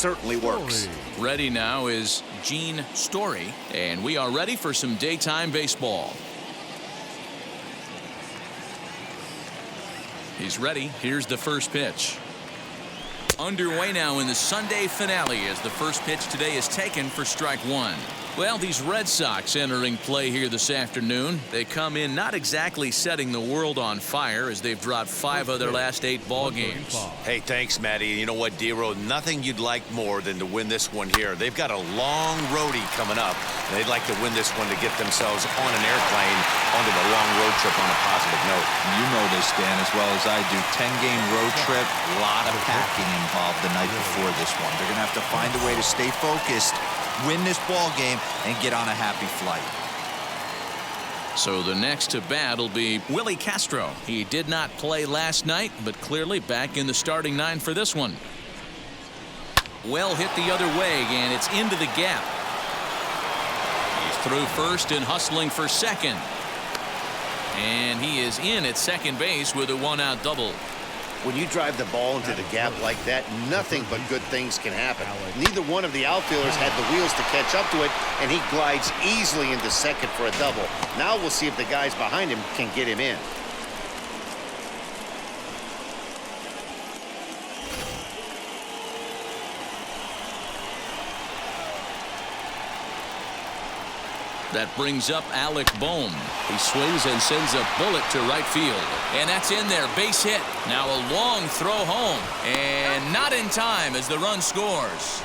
certainly works. Ready now is Gene Story, and we are ready for some daytime baseball. He's ready. Here's the first pitch. Underway now in the Sunday finale as the first pitch today is taken for strike one. Well, these Red Sox entering play here this afternoon. They come in not exactly setting the world on fire as they've dropped 5 of their last 8 ball games. Hey, thanks, Matty. You know what, D-Row? Nothing you'd like more than to win this one here. They've got a long roadie coming up, and they'd like to win this one to get themselves on an airplane onto the long road trip on a positive note. You know this, Dan, as well as I do. 10-game road trip, a lot of packing involved the night before this one. They're going to have to find a way to stay focused, win this ball game, and get on a happy flight. So the next to bat will be Willie Castro. He did not play last night, but clearly back in the starting 9 for this one. Well hit the other way, and it's into the gap. He's through first and hustling for second. And he is in at second base with a 1-out double. When you drive the ball into the gap like that, nothing but good things can happen. Neither one of the outfielders had the wheels to catch up to it, and he glides easily into second for a double. Now we'll see if the guys behind him can get him in. That brings up Alec Bohm. He swings and sends a bullet to right field. And that's in there, base hit. Now a long throw home. And not in time as the run scores.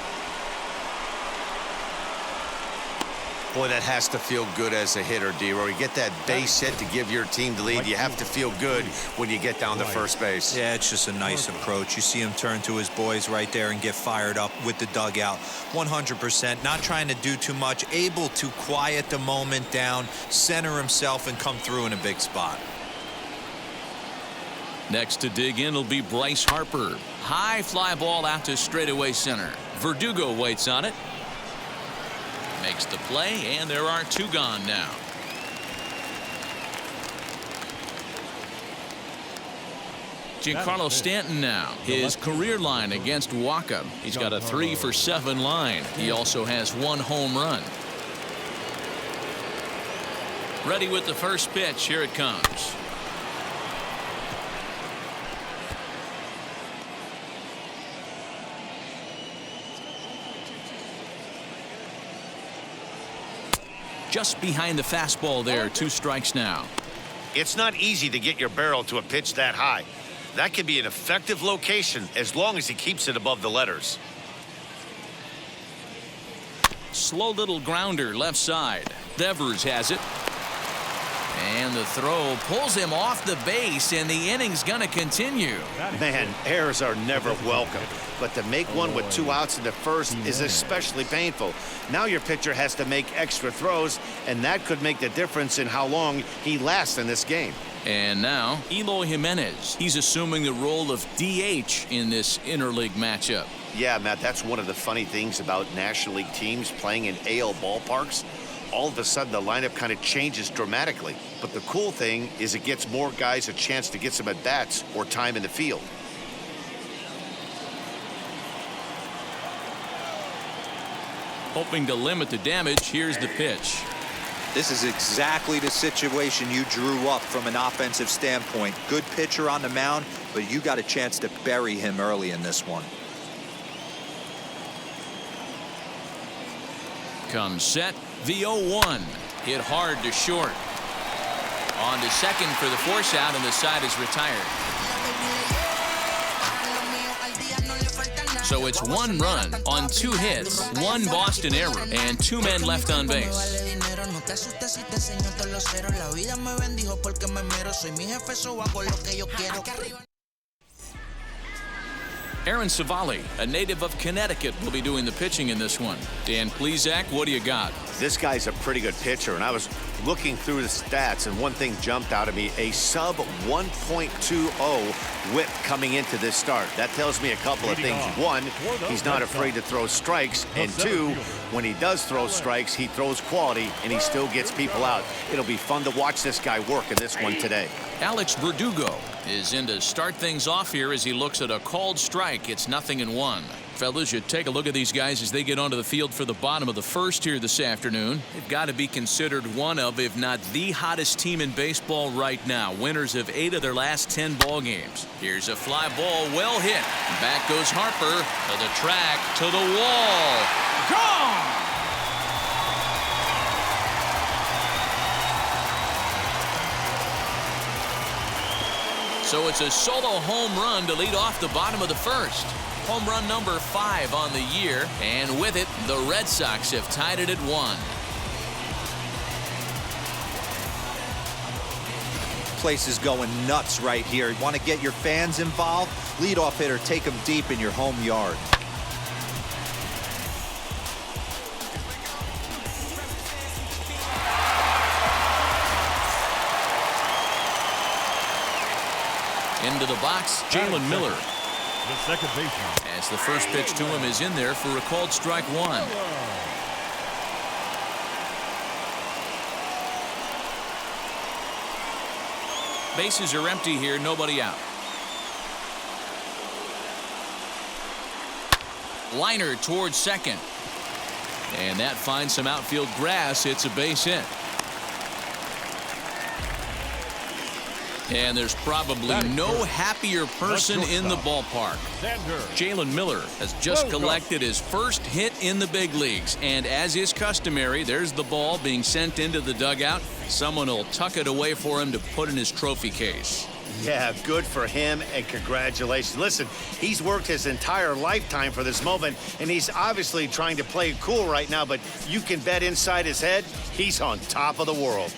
Boy, that has to feel good as a hitter, D-Row. You get that base hit to give your team the lead. You have to feel good when you get down to first base. Yeah, it's just a nice approach. You see him turn to his boys right there and get fired up with the dugout. 100%, not trying to do too much, able to quiet the moment down, center himself, and come through in a big spot. Next to dig in will be Bryce Harper. High fly ball out to straightaway center. Verdugo waits on it. Makes the play, and there are 2 gone now. Giancarlo Stanton now. His career line against Waka. He's got a 3 for 7 line. He also has 1 home run. Ready with the first pitch. Here it comes. Just behind the fastball there. 2 strikes now. It's not easy to get your barrel to a pitch that high. That can be an effective location as long as he keeps it above the letters. Slow little grounder left side. Devers has it. And the throw pulls him off the base, and the inning's going to continue. Man, errors are never welcome. But to make one with 2 outs in the first is especially painful. Now your pitcher has to make extra throws, and that could make the difference in how long he lasts in this game. And now, Eloy Jimenez. He's assuming the role of DH in this interleague matchup. Yeah, Matt, that's one of the funny things about National League teams playing in AL ballparks. All of a sudden, the lineup kind of changes dramatically. But the cool thing is it gets more guys a chance to get some at-bats or time in the field. Hoping to limit the damage, here's the pitch. This is exactly the situation you drew up from an offensive standpoint. Good pitcher on the mound, but you got a chance to bury him early in this one. Comes set. The 0-1. Hit hard to short. On to second for the force out, and the side is retired. So it's 1 run on 2 hits, 1 Boston error, and 2 men left on base. Aaron Savali, a native of Connecticut, will be doing the pitching in this one. Dan Plesac, what do you got? This guy's a pretty good pitcher, and I was looking through the stats, and one thing jumped out at me, a sub 1.20 whip coming into this start. That tells me a couple of things. 1, he's not afraid to throw strikes, and 2, when he does throw strikes, he throws quality, and he still gets people out. It'll be fun to watch this guy work in this one today. Alex Verdugo is in to start things off here as he looks at a called strike. It's 0-1. Fellas, you take a look at these guys as they get onto the field for the bottom of the first here this afternoon. They've got to be considered one of, if not the hottest team in baseball right now. Winners of 8 of their last 10 ball games. Here's a fly ball, well hit. Back goes Harper to the track, to the wall. Gone! So it's a solo home run to lead off the bottom of the first. Home run number 5 on the year, and with it, the Red Sox have tied it at 1. Place is going nuts right here. Want to get your fans involved? Leadoff hitter, take them deep in your home yard. Into the box, Jalen Miller. The second baseman. As the first pitch to him is in there for a called strike 1. Bases are empty here, nobody out. Liner towards second. And that finds some outfield grass. It's a base hit. And there's probably no happier person in the ballpark. Jalen Miller has just collected his first hit in the big leagues. And as is customary, there's the ball being sent into the dugout. Someone will tuck it away for him to put in his trophy case. Yeah, good for him, and congratulations. Listen, he's worked his entire lifetime for this moment, and he's obviously trying to play it cool right now, but you can bet inside his head, he's on top of the world.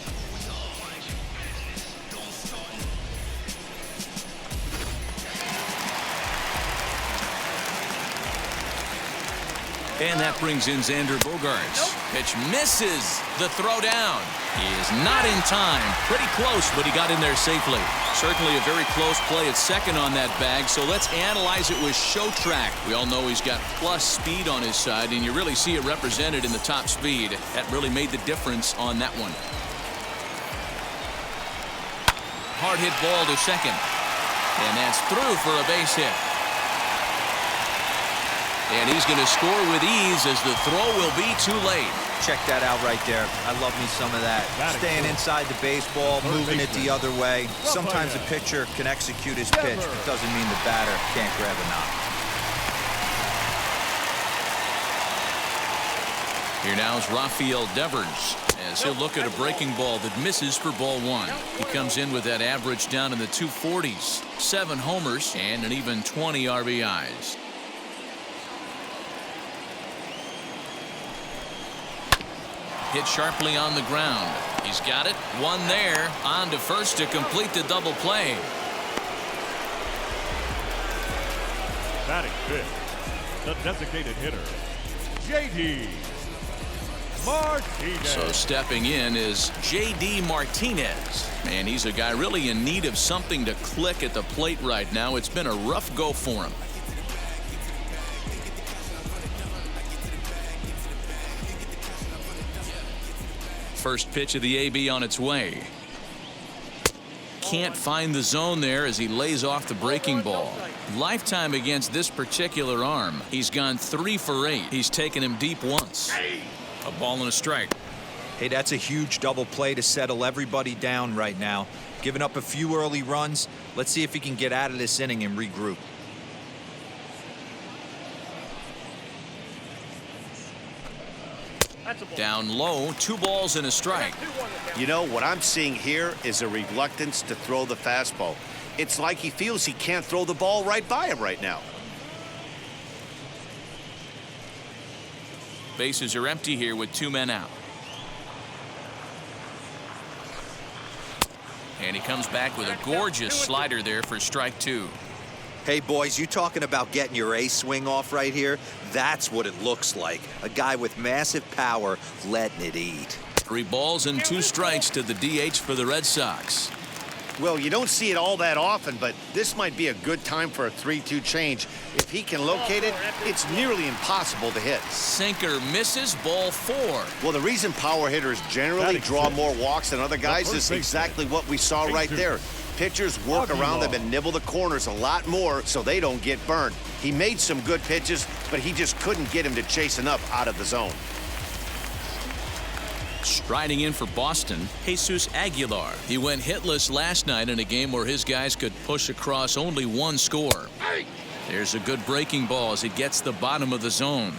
And that brings in Xander Bogaerts. Pitch misses the throw down. He is not in time. Pretty close, but he got in there safely. Certainly a very close play at second on that bag, so let's analyze it with show track. We all know he's got plus speed on his side, and you really see it represented in the top speed. That really made the difference on that one. Hard hit ball to second. And that's through for a base hit. And he's going to score with ease as the throw will be too late. Check that out right there. I love me some of that. Staying inside the baseball, moving it the other way. Sometimes a pitcher can execute his pitch, but doesn't mean the batter can't grab a knock. Here now is Rafael Devers as he'll look at a breaking ball that misses for ball 1. He comes in with that average down in the 240s. 7 homers and an even 20 RBIs. Hit sharply on the ground. He's got it. One there. On to first to complete the double play. Batting fifth, the designated hitter, J.D. Martinez. So stepping in is J.D. Martinez. Man, he's a guy really in need of something to click at the plate right now. It's been a rough go for him. First pitch of the AB on its way. Can't find the zone there as he lays off the breaking ball. Lifetime against this particular arm. He's gone 3 for 8. He's taken him deep once. A ball and a strike. Hey, that's a huge double play to settle everybody down right now. Giving up a few early runs. Let's see if he can get out of this inning and regroup. Down low, 2 balls and a strike. You know, what I'm seeing here is a reluctance to throw the fastball. It's like he feels he can't throw the ball right by him right now. Bases are empty here with 2 men out. And he comes back with a gorgeous slider there for strike 2. Hey, boys, you talking about getting your ace swing off right here? That's what it looks like. A guy with massive power letting it eat. 3 balls and 2 strikes to the DH for the Red Sox. Well, you don't see it all that often, but this might be a good time for a 3-2 change. If he can locate it, it's nearly impossible to hit. Sinker misses, ball 4. Well, the reason power hitters generally draw more walks than other guys is exactly what we saw right there. Pitchers work around them and nibble the corners a lot more so they don't get burned. He made some good pitches, but he just couldn't get him to chase enough out of the zone. Striding in for Boston, Jesus Aguilar. He went hitless last night in a game where his guys could push across only one score. There's a good breaking ball as it gets the bottom of the zone.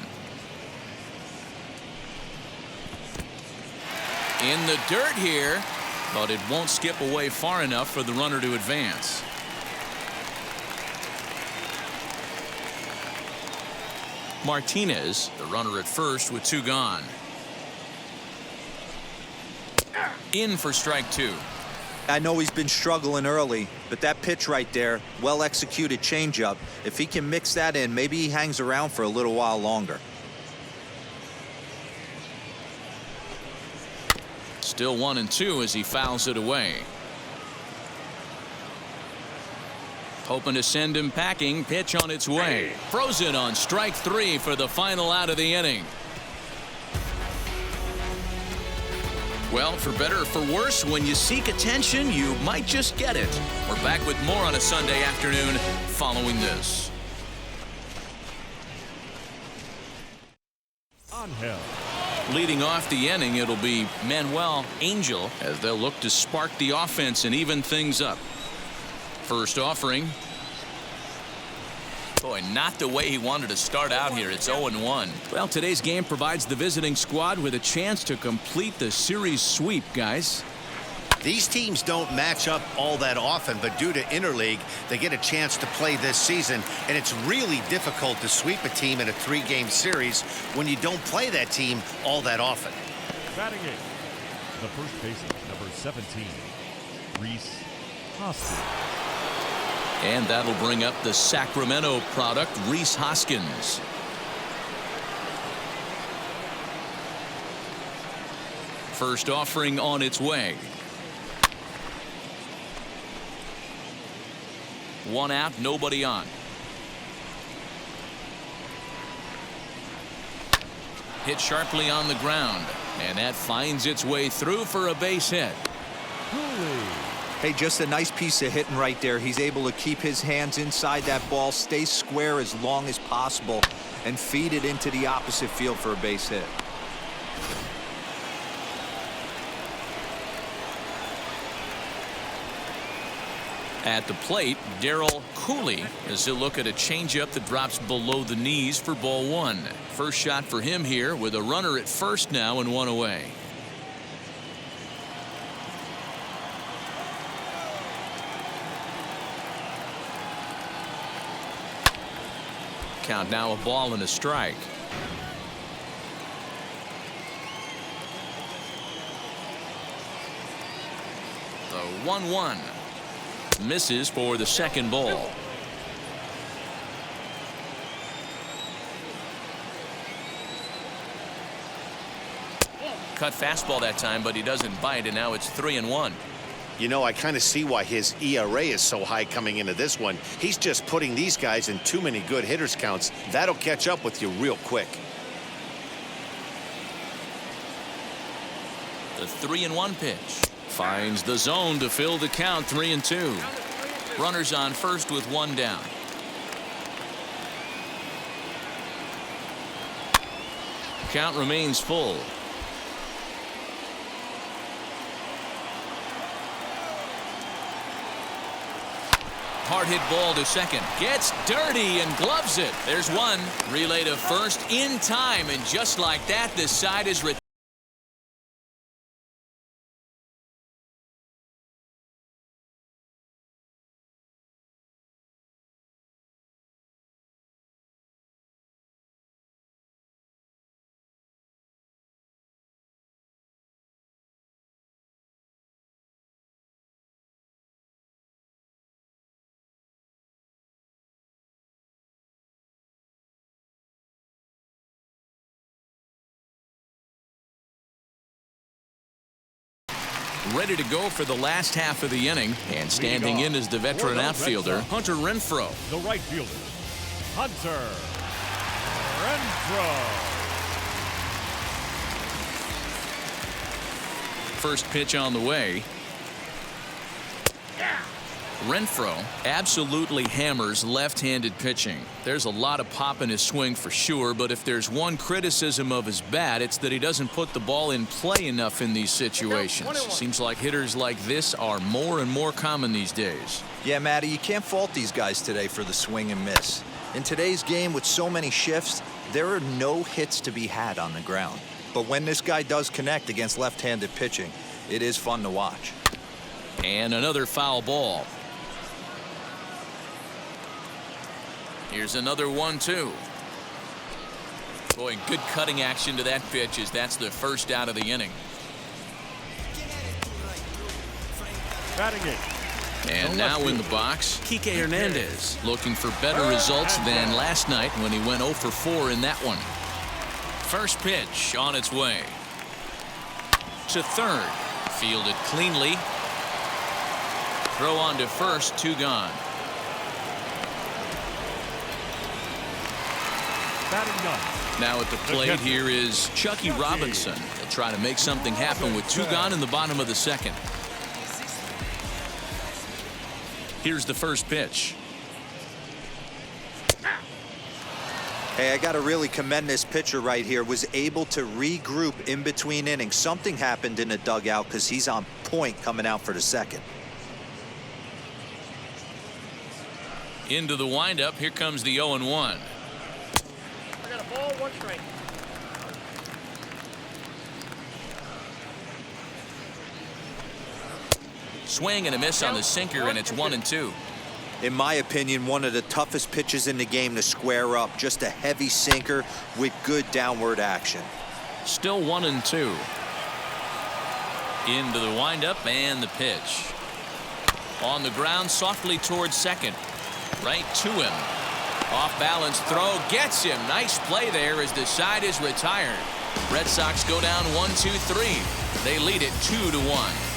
In the dirt here, but it won't skip away far enough for the runner to advance. Martinez, the runner at first with two gone. In for strike two. I know he's been struggling early, but that pitch right there, well executed changeup, if he can mix that in, maybe he hangs around for a little while longer. Still 1-2 as he fouls it away. Hoping to send him packing. Pitch on its way. Throws it on strike three for the final out of the inning. Well, for better or for worse, when you seek attention, you might just get it. We're back with more on a Sunday afternoon following this. Angel. Leading off the inning, it'll be Manuel Angel as they'll look to spark the offense and even things up. First offering. Boy, not the way he wanted to start out here. It's 0-1. Well, today's game provides the visiting squad with a chance to complete the series sweep, guys. These teams don't match up all that often, but due to interleague, they get a chance to play this season, and it's really difficult to sweep a team in a three-game series when you don't play that team all that often. Batting eighth, the first baseman, number 17, Rhys Hoskins. And that'll bring up the Sacramento product, Rhys Hoskins. First offering on its way. One out, nobody on. Hit sharply on the ground, and that finds its way through for a base hit. Hey, just a nice piece of hitting right there. He's able to keep his hands inside that ball, stay square as long as possible, and feed it into the opposite field for a base hit. At the plate, Darryl Cooley as he'll look at a changeup that drops below the knees for ball one. First shot for him here with a runner at first now and one away. Count now a ball and a strike. The 1-1 misses for the second ball. Cut fastball that time, but he doesn't bite, and now it's 3-1. You know, I kind of see why his ERA is so high coming into this one. He's just putting these guys in too many good hitters counts. That'll catch up with you real quick. The 3-1 pitch finds the zone to fill the count. 3-2. Runners on first with one down. Count remains full. Hard hit ball to second. Gets dirty and gloves it. There's one. Relay to first in time, and just like that, this side is retired. Ready to go for the last half of the inning, and standing in is the veteran outfielder Hunter Renfroe. The right fielder, Hunter Renfroe. First pitch on the way. Renfroe absolutely hammers left-handed pitching. There's a lot of pop in his swing for sure, but if there's one criticism of his bat, it's that he doesn't put the ball in play enough in these situations. Seems like hitters like this are more and more common these days. Yeah, Matty, you can't fault these guys today for the swing and miss. In today's game with so many shifts, there are no hits to be had on the ground. But when this guy does connect against left-handed pitching, it is fun to watch. And another foul ball. Here's another 1-2. Boy, good cutting action to that pitch as that's the first out of the inning. Batting it. And now in the box, Kike Hernandez looking for better results than last night when he went 0 for 4 in that one. First pitch on its way. To third. Fielded cleanly. Throw on to first, 2 gone. Now at the plate here is Chucky Robinson. He'll try to make something happen with 2 gone in the bottom of the second. Here's the first pitch. Hey, I got to really commend this pitcher right here. Was able to regroup in between innings. Something happened in the dugout because he's on point coming out for the second. Into the windup. Here comes the 0-1. I got a ball, 1 strike. Swing and a miss on the sinker, and it's 1-2. In my opinion, one of the toughest pitches in the game to square up. Just a heavy sinker with good downward action. Still 1-2. Into the windup and the pitch. On the ground softly towards second. Right to him. Off balance throw gets him. Nice play there as the side is retired. Red Sox go down 1-2-3. They lead it 2-1.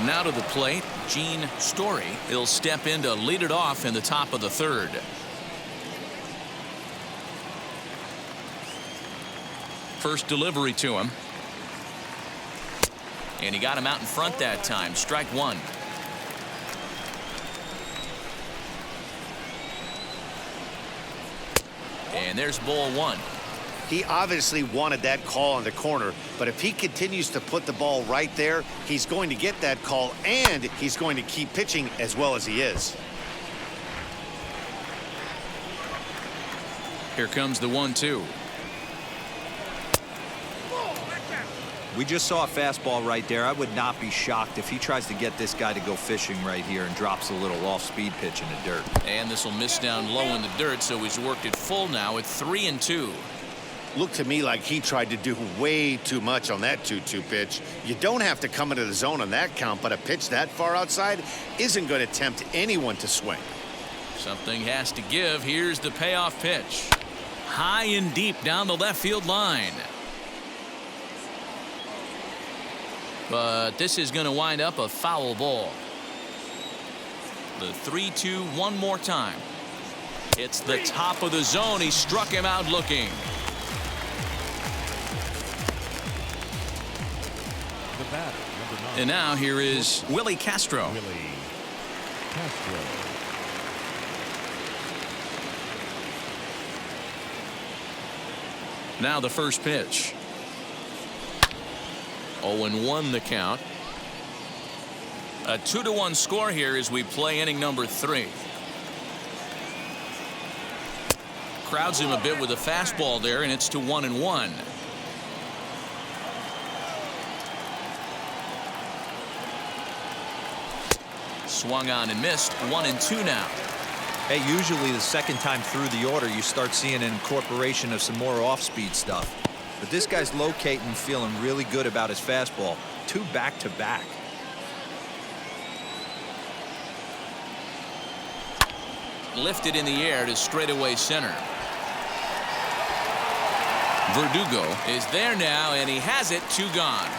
Now to the plate, Gene Story. He'll step in to lead it off in the top of the third. First delivery to him. And he got him out in front that time. Strike 1. And there's ball 1. He obviously wanted that call in the corner, but if he continues to put the ball right there, he's going to get that call, and he's going to keep pitching as well as he is. Here comes the 1-2. We just saw a fastball right there. I would not be shocked if he tries to get this guy to go fishing right here and drops a little off-speed pitch in the dirt. And this will miss down low in the dirt, so he's worked it full now at 3-2. Looked to me like he tried to do way too much on that 2-2 pitch. You don't have to come into the zone on that count, but a pitch that far outside isn't going to tempt anyone to swing. Something has to give. Here's the payoff pitch. High and deep down the left field line. But this is going to wind up a foul ball. The 3-2 one more time. It's the top of the zone. He struck him out looking. And now here is Willie Castro. Now the first pitch. 0-1 the count. A 2-1 score here as we play inning number 3. Crowds him a bit with a fastball there, and it's to 1-1. Swung on and missed. 1-2 now. Hey, usually the second time through the order, you start seeing an incorporation of some more off-speed stuff. But this guy's locating, feeling really good about his fastball. 2 back-to-back. Lifted in the air to straightaway center. Verdugo is there now, and he has it. 2 gone.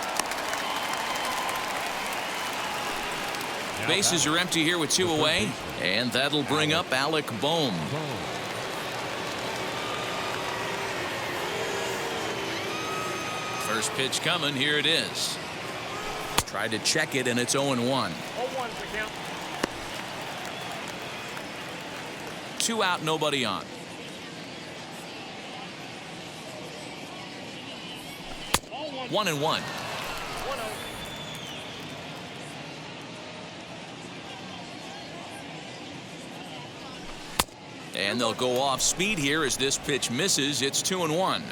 Bases are empty here with 2 away, and that'll bring up Alec Bohm. First pitch coming. Here it is. Tried to check it, and it's 0-1. 0-1's the count. 2 out, nobody on. 1-1. 1-0. And they'll go off speed here as this pitch misses. It's 2-1.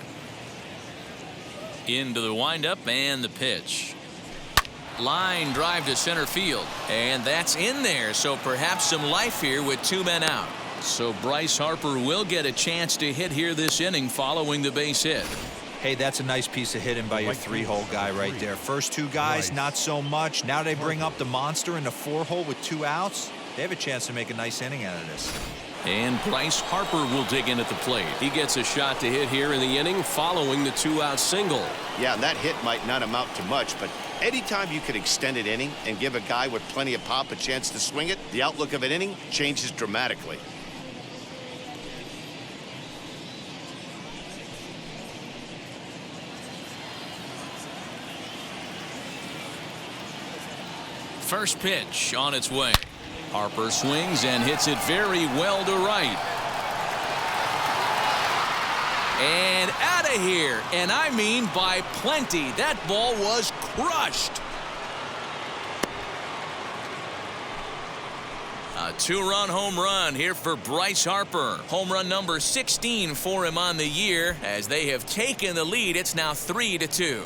Into the windup and the pitch. Line drive to center field. And that's in there. So perhaps some life here with 2 men out. So Bryce Harper will get a chance to hit here this inning following the base hit. Hey, that's a nice piece of hitting by your 3-hole guy right there. First 2 guys, not so much. Now they bring up the monster in the 4-hole with 2 outs. They have a chance to make a nice inning out of this. And Bryce Harper will dig in at the plate. He gets a shot to hit here in the inning following the 2-out single. Yeah, and that hit might not amount to much, but anytime you can extend an inning and give a guy with plenty of pop a chance to swing it, the outlook of an inning changes dramatically. First pitch on its way. Harper swings and hits it very well to right. And out of here. And I mean by plenty. That ball was crushed. A 2-run home run here for Bryce Harper. Home run number 16 for him on the year. As they have taken the lead, it's now 3-2.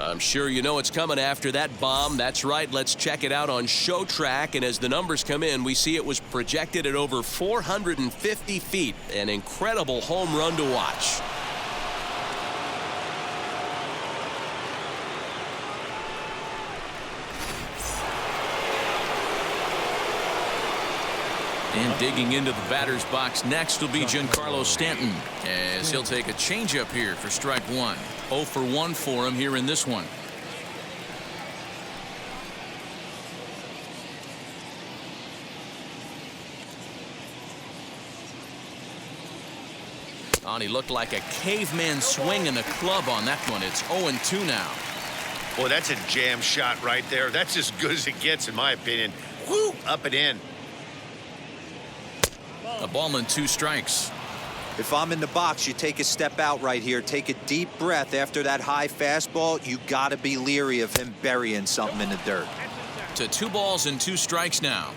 I'm sure you know what's coming after that bomb. That's right. Let's check it out on Show Track. And as the numbers come in, we see it was projected at over 450 feet. An incredible home run to watch. And digging into the batter's box next will be Giancarlo Stanton, as he'll take a changeup here for strike 1. 0 for 1 for him here in this one. And he looked like a caveman swinging a club on that one. It's 0-2 now. Boy, that's a jam shot right there. That's as good as it gets, in my opinion. Woo! Up and in. A ball and 2 strikes. If I'm in the box, you take a step out right here. Take a deep breath after that high fastball. You got to be leery of him burying something in the dirt. To 2 balls and 2 strikes now.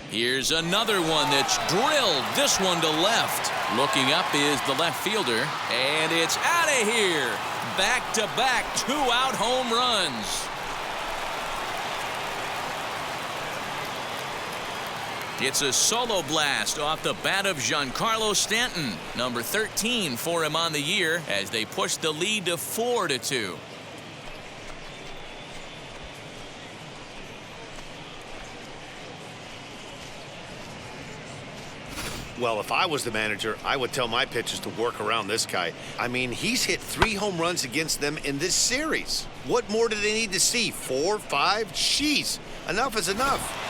Here's another one that's drilled. This one to left. Looking up is the left fielder. And it's out of here. Back-to-back 2-out home runs. It's a solo blast off the bat of Giancarlo Stanton, number 13 for him on the year, as they push the lead to 4-2. Well, if I was the manager, I would tell my pitchers to work around this guy. I mean, he's hit 3 home runs against them in this series. What more do they need to see? 4, 5? Jeez, enough is enough.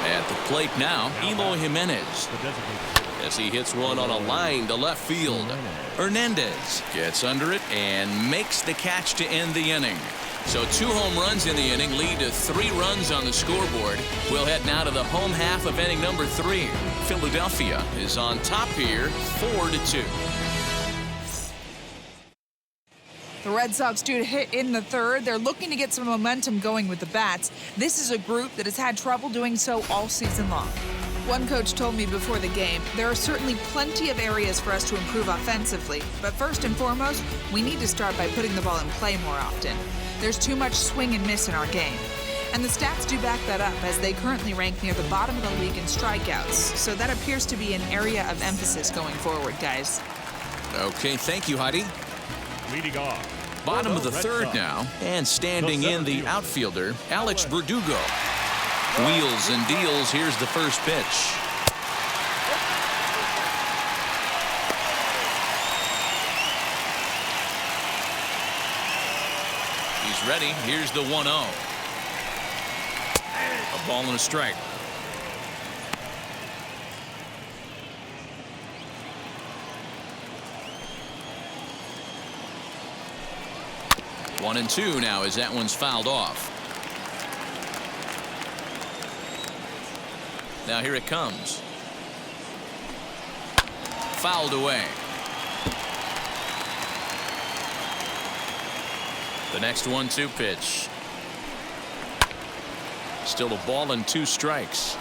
At the plate now, Eloy Jimenez, as he hits one on a line to left field. Hernandez gets under it and makes the catch to end the inning. So 2 home runs in the inning lead to 3 runs on the scoreboard. We'll head now to the home half of inning number 3. Philadelphia is on top here, 4-2. The Red Sox due to hit in the 3rd. They're looking to get some momentum going with the bats. This is a group that has had trouble doing so all season long. One coach told me before the game, there are certainly plenty of areas for us to improve offensively, but first and foremost, we need to start by putting the ball in play more often. There's too much swing and miss in our game. And the stats do back that up, as they currently rank near the bottom of the league in strikeouts. So that appears to be an area of emphasis going forward, guys. Okay, thank you, Heidi. Leading off. Bottom of the 3rd now, and standing in the outfielder, Alex Verdugo. Wheels and deals. Here's the first pitch. He's ready. Here's the 1-0. A ball and a strike. One and two now as that one's fouled off. Now here it comes. Fouled away. The next 1-2 pitch. Still a ball and 2 strikes.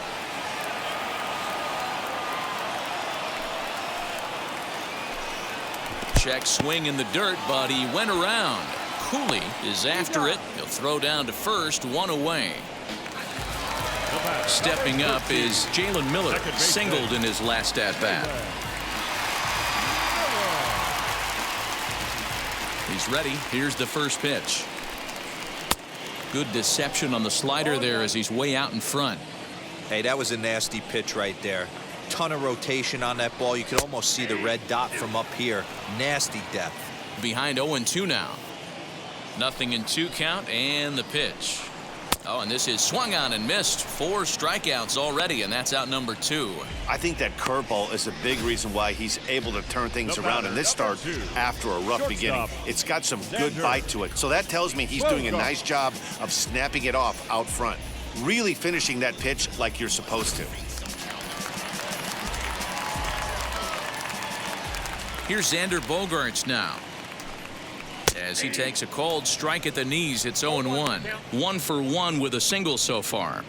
Check swing in the dirt, but he went around. Cooley is after it. He'll throw down to first, 1 away. Stepping up is Jalen Miller, singled in his last at-bat. He's ready. Here's the first pitch. Good deception on the slider there as he's way out in front. Hey, that was a nasty pitch right there. Ton of rotation on that ball. You could almost see the red dot from up here. Nasty depth. Behind 0-2 now. Nothing in 2 count and the pitch. Oh, and this is swung on and missed. 4 strikeouts already, and that's out number 2. I think that curveball is a big reason why he's able to turn things around in this start after a rough beginning. It's got some good bite to it. So that tells me he's doing a nice job of snapping it off out front. Really finishing that pitch like you're supposed to. Here's Xander Bogaerts now. As he takes a cold strike at the knees, it's 0-1. 1 for 1 with a single so far.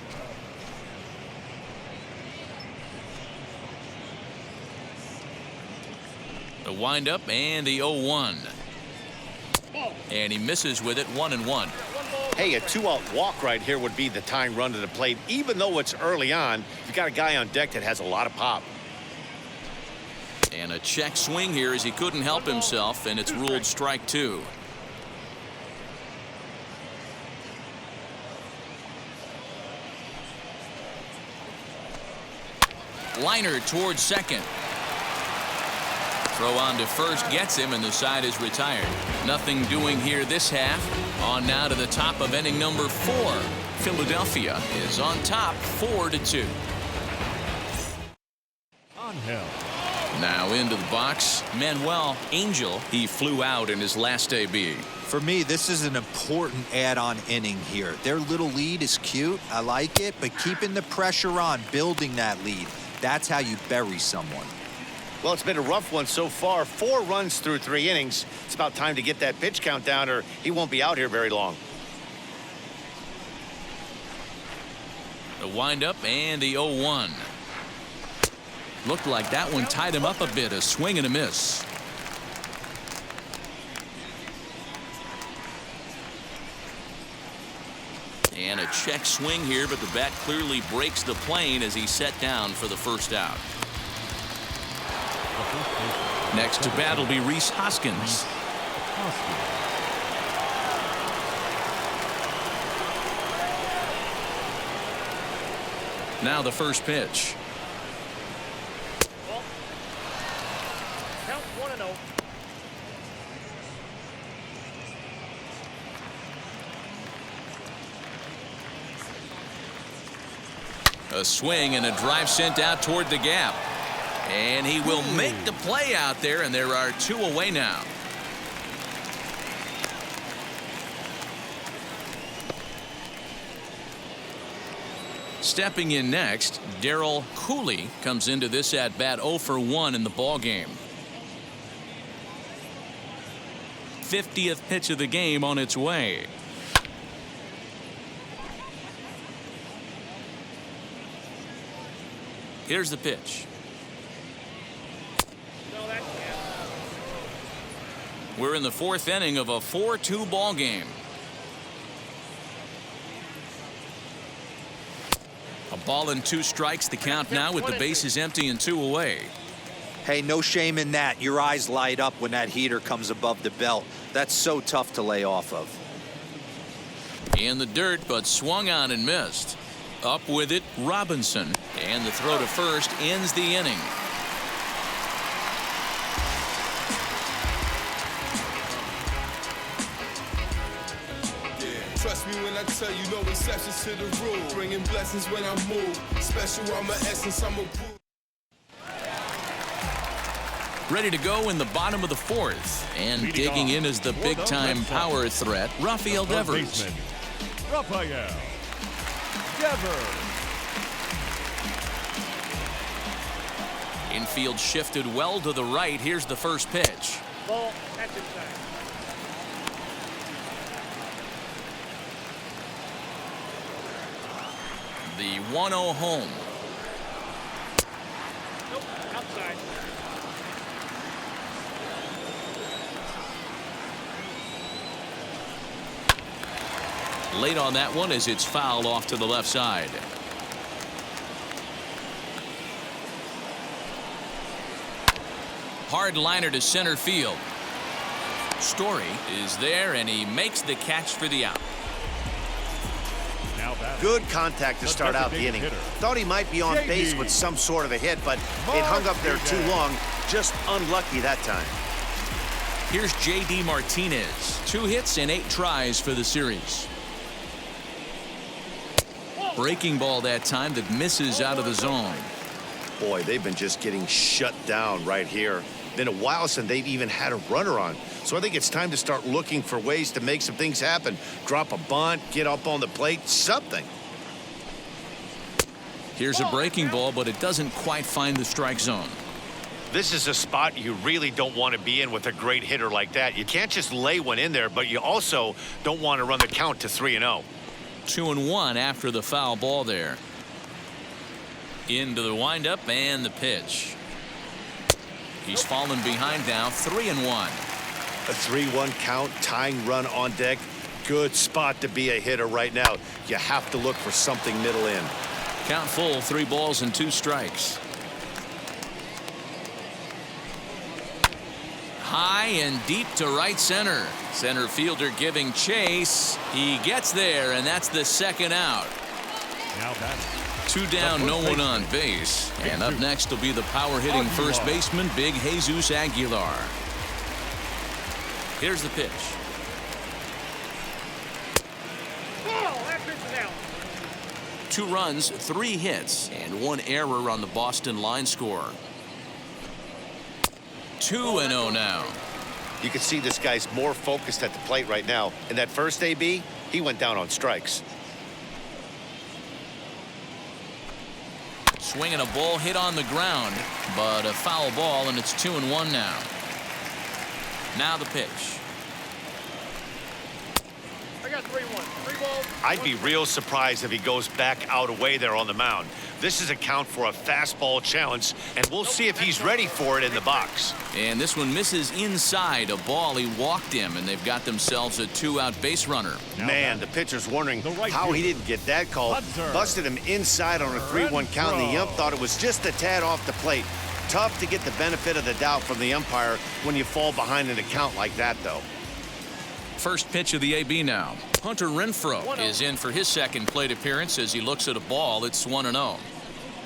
The windup and the 0-1. And he misses with it, 1-1. Hey, a 2-out walk right here would be the tying run to the plate. Even though it's early on, you've got a guy on deck that has a lot of pop. And a check swing here as he couldn't help himself, and it's ruled strike 2. Liner towards second. Throw on to first gets him, and the side is retired. Nothing doing here this half. On now to the top of inning number 4. Philadelphia is on top 4-2. On hell. Now into the box, Manuel Angel. He flew out in his last AB. For me, this is an important add-on inning here. Their little lead is cute. I like it, but keeping the pressure on, building that lead. That's how you bury someone. Well, it's been a rough one so far. 4 runs through 3 innings. It's about time to get that pitch count down or he won't be out here very long. The windup and the 0-1. Looked like that one tied him up a bit. A swing and a miss. And a check swing here, but the bat clearly breaks the plane as he's set down for the first out. Next to bat will be Rhys Hoskins. Now the first pitch. Count 1-0. A swing and a drive sent out toward the gap. And he will make the play out there, and there are 2 away now. Stepping in next, Darryl Cooley comes into this at bat 0 for 1 in the ball game. 50th pitch of the game on its way. Here's the pitch. No, that can't. We're in the 4th inning of a 4-2 ball game. A ball and 2 strikes, the count now with the bases empty and 2 away. Hey, no shame in that. Your eyes light up when that heater comes above the belt. That's so tough to lay off of. In the dirt, but swung on and missed. Up with it, Robinson. And the throw to first ends the inning. Trust me when I I tell you, no exceptions to the rule. Bringing blessings when I move. Special, I'm an essence, I'm a proof. Ready to go in the bottom of the fourth. And Leading digging off in is the for the big-time Red Sox, power threat, Rafael third Devers. baseman, Rafael Devers. Infield shifted well to the right. Here's the first pitch. Ball, that's inside. The 1-0 home. Nope, outside. Late on that one as it's fouled off to the left side. Hard liner to center field. Story is there, and he makes the catch for the out. Now batting. Good contact to The start out the designated inning. hitter. Thought he might be on JD. base with some sort of a hit, but it hung up there too long. Just unlucky that time. Here's J.D. Martinez. 2 hits and 8 tries for the series. Breaking ball that time that misses out of the zone. Boy, they've been just getting shut down right here. Been a while since they've even had a runner on. So I think it's time to start looking for ways to make some things happen. Drop a bunt, get up on the plate, something. Here's a breaking ball, but it doesn't quite find the strike zone. This is a spot you really don't want to be in with a great hitter like that. You can't just lay one in there, but you also don't want to run the count to 3-0. 2-1 after the foul ball there. Into the windup and the pitch. He's fallen behind now, 3-1. A 3-1 count, tying run on deck. Good spot to be a hitter right now. You have to look for something middle in. Count full, 3 balls and 2 strikes. High and deep to right center. Center fielder giving chase. He gets there, and that's the second out. Now batting. 2 down, no one on base. And up next will be the power-hitting first baseman, Big Jesus Aguilar. Here's the pitch. Ball, that pitch is out. 2 runs, 3 hits, and 1 error on the Boston line score. 2-0 now. You can see this guy's more focused at the plate right now. In that first AB, he went down on strikes. Swinging a ball hit on the ground, but a foul ball, and it's 2-1 now. Now the pitch. I got 3-1. 3 balls. I'd be real surprised if he goes back out away there on the mound. This is a count for a fastball challenge, and we'll see if he's ready for it in the box. And this one misses inside a ball. He walked him, and they've got themselves a 2-out base runner. Man, the pitcher's wondering The right how he field. didn't get that call. Hunter. Busted him inside on a 3-1 count, and the ump thought it was just a tad off the plate. Tough to get the benefit of the doubt from the umpire when you fall behind in a count like that, though. First pitch of the AB now. Hunter Renfroe is in for his second plate appearance as he looks at a ball. It's 1-0.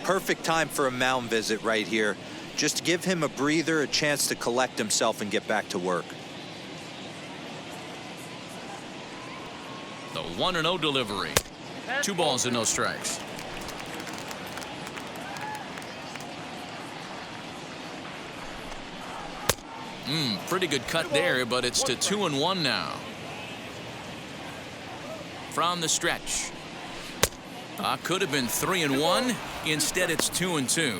Perfect time for a mound visit right here. Just give him a breather, a chance to collect himself and get back to work. The 1-0 delivery. 2 balls and no strikes. Pretty good cut there, but it's to 2-1 now. From the stretch. Could have been 3-1. Instead, it's 2-2.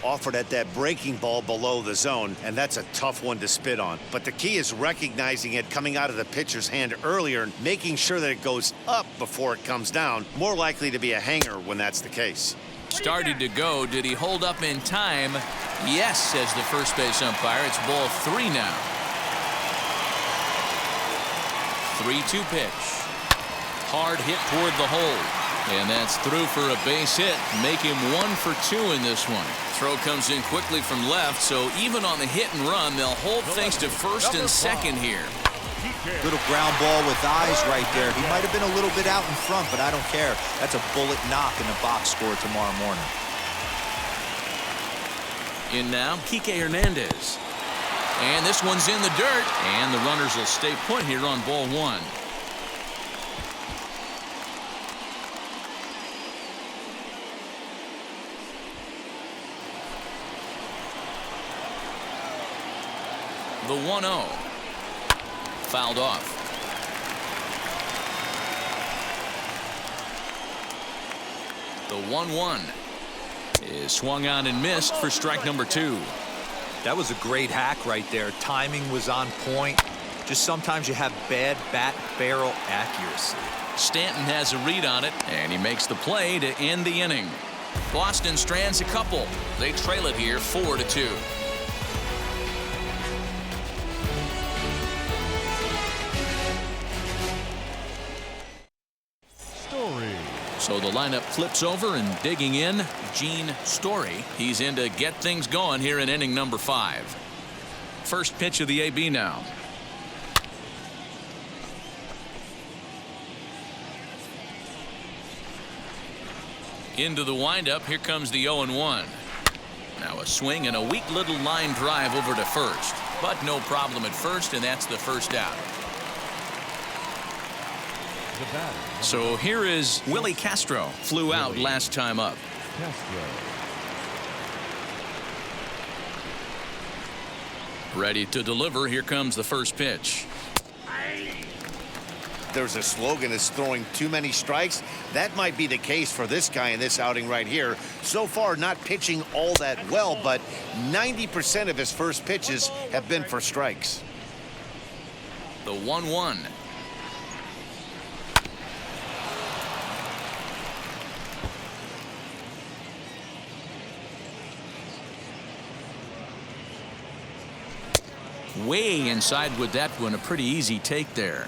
Offered at that breaking ball below the zone, and that's a tough one to spit on. But the key is recognizing it coming out of the pitcher's hand earlier and making sure that it goes up before it comes down. More likely to be a hanger when that's the case. Started to go. Did he hold up in time? Yes, says the first base umpire. It's ball 3 now. 3-2 pitch. Hard hit toward the hole. And that's through for a base hit. Make him 1 for 2 in this one. Throw comes in quickly from left, so even on the hit and run, they'll hold things to first and second here. Little ground ball with eyes right there. He might have been a little bit out in front, but I don't care. That's a bullet knock in the box score tomorrow morning. In now, Kike Hernandez. And this one's in the dirt, and the runners will stay put here on ball 1. The 1-0. Fouled off. The 1-1 is swung on and missed for strike number 2. That was a great hack right there. Timing was on point. Just sometimes you have bad bat barrel accuracy. Stanton has a read on it, and he makes the play to end the inning. Boston strands a couple. They trail it here 4-2. Story. So the lineup flips over, and digging in, Gene Story. He's in to get things going here in inning number 5. First pitch of the AB now. Into the windup. Here comes the 0-1. Now a swing and a weak little line drive over to first, but no problem at first, and that's the first out. The batter. So here is Willie Castro. Flew out last time up. Castro. Ready to deliver. Here comes the first pitch. There's a slogan is throwing too many strikes. That might be the case for this guy in this outing right here. So far, not pitching all that well, but 90% of his first pitches have been for strikes. The 1-1. Way inside with that one. A pretty easy take there.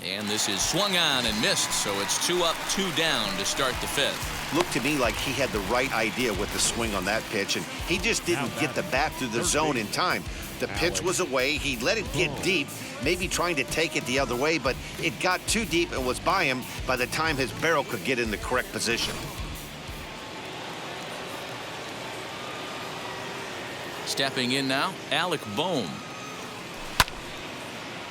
And this is swung on and missed, so it's 2 up, 2 down to start the 5th. Looked to me like he had the right idea with the swing on that pitch, and he just didn't get the bat through the zone in time. The pitch was away. He let it get deep, maybe trying to take it the other way, but it got too deep and was by him by the time his barrel could get in the correct position. Stepping in now, Alec Boehm.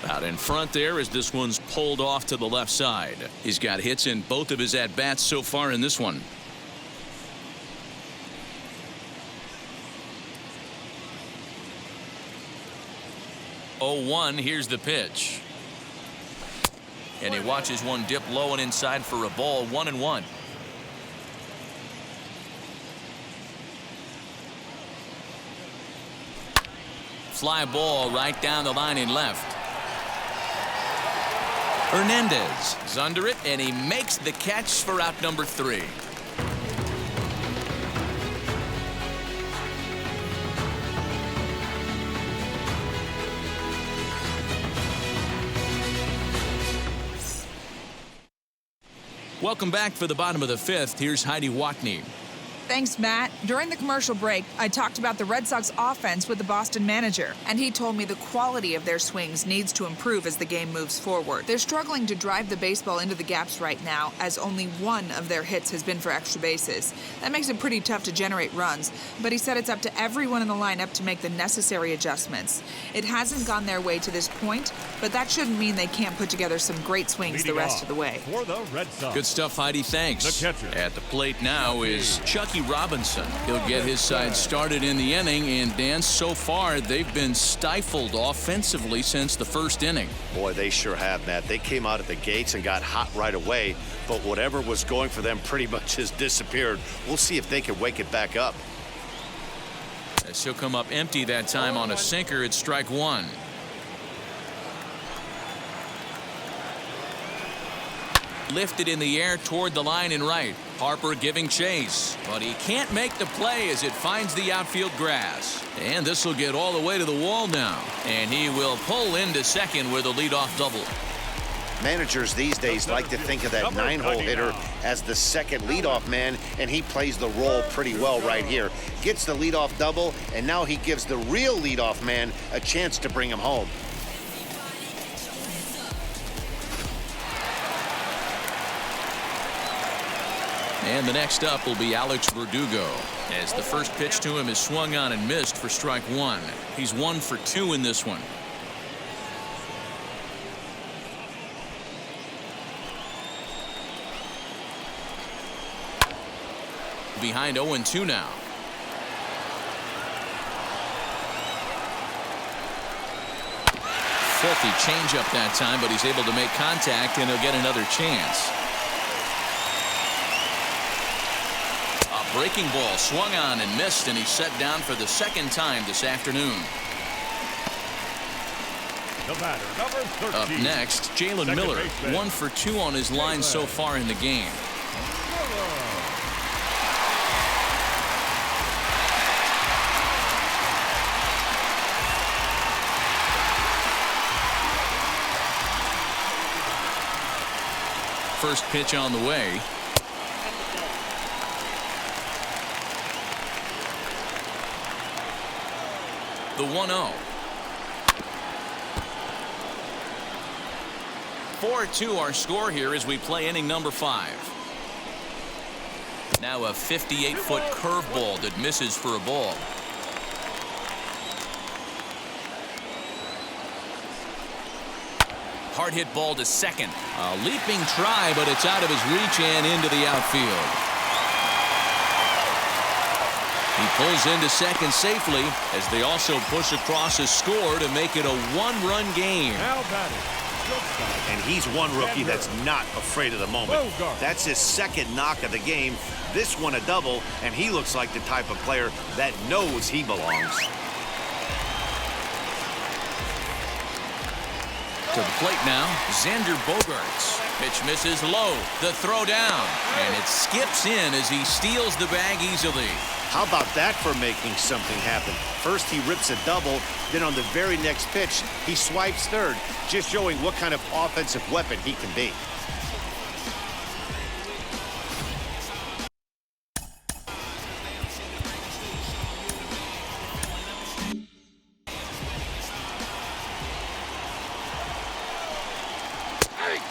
Out in front there as this one's pulled off to the left side. He's got hits in both of his at-bats so far in this one. Oh, 1, here's the pitch. And he watches one dip low and inside for a ball. 1-1. Fly ball right down the line in left. Hernandez is under it, and he makes the catch for out number 3. Welcome back for the bottom of the 5th. Here's Heidi Watney. Thanks, Matt. During the commercial break, I talked about the Red Sox offense with the Boston manager, and he told me the quality of their swings needs to improve as the game moves forward. They're struggling to drive the baseball into the gaps right now, as only one of their hits has been for extra bases. That makes it pretty tough to generate runs, but he said it's up to everyone in the lineup to make the necessary adjustments. It hasn't gone their way to this point, but that shouldn't mean they can't put together some great swings the rest of the way. For the Red Sox. Good stuff, Heidi. Thanks. The catcher. At the plate now is Chucky Robinson. He'll get his side started in the inning, and Dan, so far they've been stifled offensively since the first inning. Boy, they sure have, Matt. They came out of the gates and got hot right away, but whatever was going for them pretty much has disappeared. We'll see if they can wake it back up. As he'll come up empty that time on a sinker at strike 1. Lifted in the air toward the line and right. Harper giving chase, but he can't make the play as it finds the outfield grass. And this will get all the way to the wall now. And he will pull into second with a leadoff double. Managers these days like to think of that 9-hole hitter as the second leadoff man, and he plays the role pretty well right here. Gets the leadoff double, and now he gives the real leadoff man a chance to bring him home. And the next up will be Alex Verdugo, as the first pitch to him is swung on and missed for strike 1. He's 1 for 2 in this one. Behind 0-2 now. filthy changeup that time, but he's able to make contact, and he'll get another chance. A breaking ball swung on and missed, and he's set down for the second time this afternoon. The batter, number 13. Up next, Jalen Second Miller, baseman. 1 for 2 on his line so far in the game. First pitch on the way. The 1-0. 4-2 our score here as we play inning number 5. Now a 58-foot curveball that misses for a ball. Hard hit ball to second. A leaping try, but it's out of his reach and into the outfield. He pulls into second safely as they also push across a score to make it a 1-run game. Now batting. And he's one rookie that's not afraid of the moment. That's his second knock of the game. This one a double, and he looks like the type of player that knows he belongs. To the plate now, Xander Bogaerts. Pitch misses low. The throw down. And it skips in as he steals the bag easily. How about that for making something happen? First he rips a double, then on the very next pitch, he swipes third, just showing what kind of offensive weapon he can be.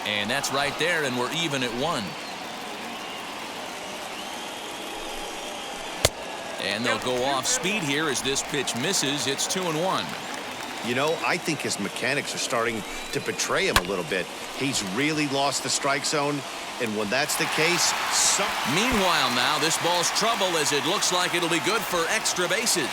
And that's right there, and we're even at 1. And they'll go off speed here as this pitch misses. It's 2-1. You know, I think his mechanics are starting to betray him a little bit. He's really lost the strike zone, and when that's the case, Meanwhile now, this ball's trouble as it looks like it'll be good for extra bases.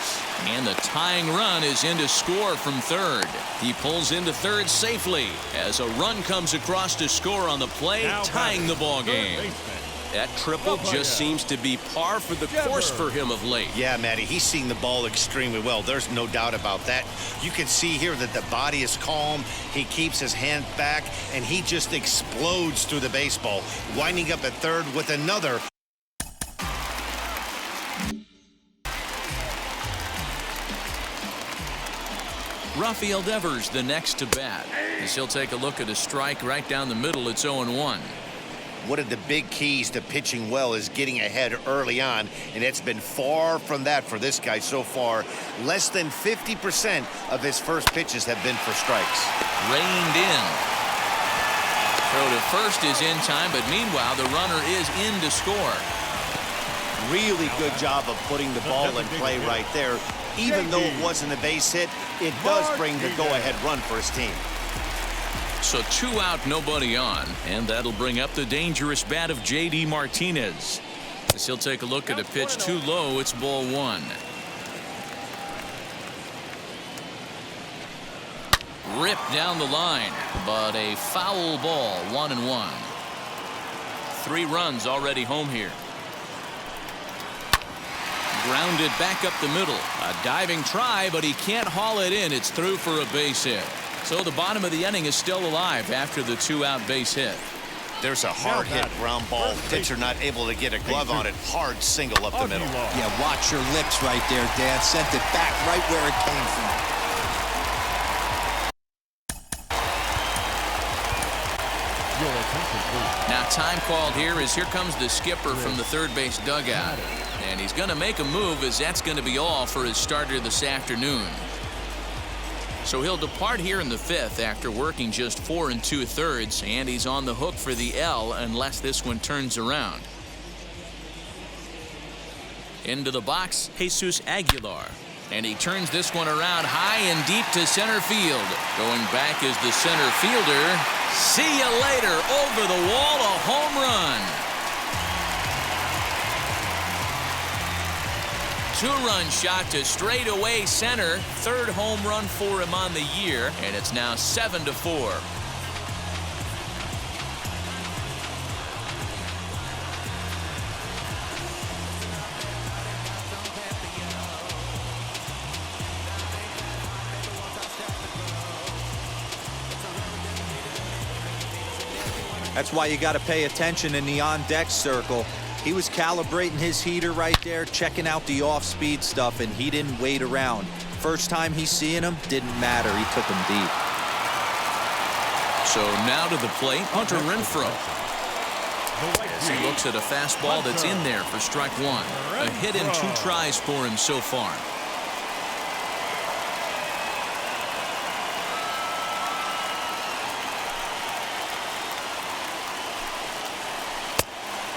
And the tying run is in to score from third. He pulls into third safely as a run comes across to score on the play, tying the ball game. That triple just seems to be par for the course for him of late. Yeah, Matty, he's seeing the ball extremely well. There's no doubt about that. You can see here that the body is calm. He keeps his hand back, and he just explodes through the baseball, winding up at third with another. Rafael Devers the next to bat. As he'll take a look at a strike right down the middle. It's 0-1. One of the big keys to pitching well is getting ahead early on, and it's been far from that for this guy so far. Less than 50% of his first pitches have been for strikes. Reined in. Throw to first is in time, but meanwhile the runner is in to score. Really good job of putting the ball in play right there. Even though it wasn't a base hit, it does bring the go-ahead run for his team. So 2 out, nobody on, and that'll bring up the dangerous bat of J.D. Martinez. As he'll take a look at a pitch too low, it's ball 1. Ripped down the line, but a foul ball, 1-1. 3 runs already home here. Grounded back up the middle. A diving try, but he can't haul it in. It's through for a base hit. So the bottom of the inning is still alive after the 2-out base hit. There's a hard hit ground ball. Pitcher not able to get a glove on it. Hard single up the middle. Yeah, watch your lips right there, Dan. Sent it back right where it came from. Now time called here as here comes the skipper from the third base dugout. And he's going to make a move as that's going to be all for his starter this afternoon. So he'll depart here in the 5th after working just 4 2/3, and he's on the hook for the L unless this one turns around. Into the box, Jesus Aguilar. And he turns this one around high and deep to center field. Going back is the center fielder. See you later. Over the wall, a home run. Two-run shot to straightaway center. Third home run for him on the year, and it's now 7-4. That's why you got to pay attention in the on-deck circle. He was calibrating his heater right there, checking out the off-speed stuff, and he didn't wait around. First time he's seeing him, didn't matter. He took him deep. So now to the plate, Hunter Renfroe. As he looks at a fastball that's in there for strike one. A hit in 2 tries for him so far.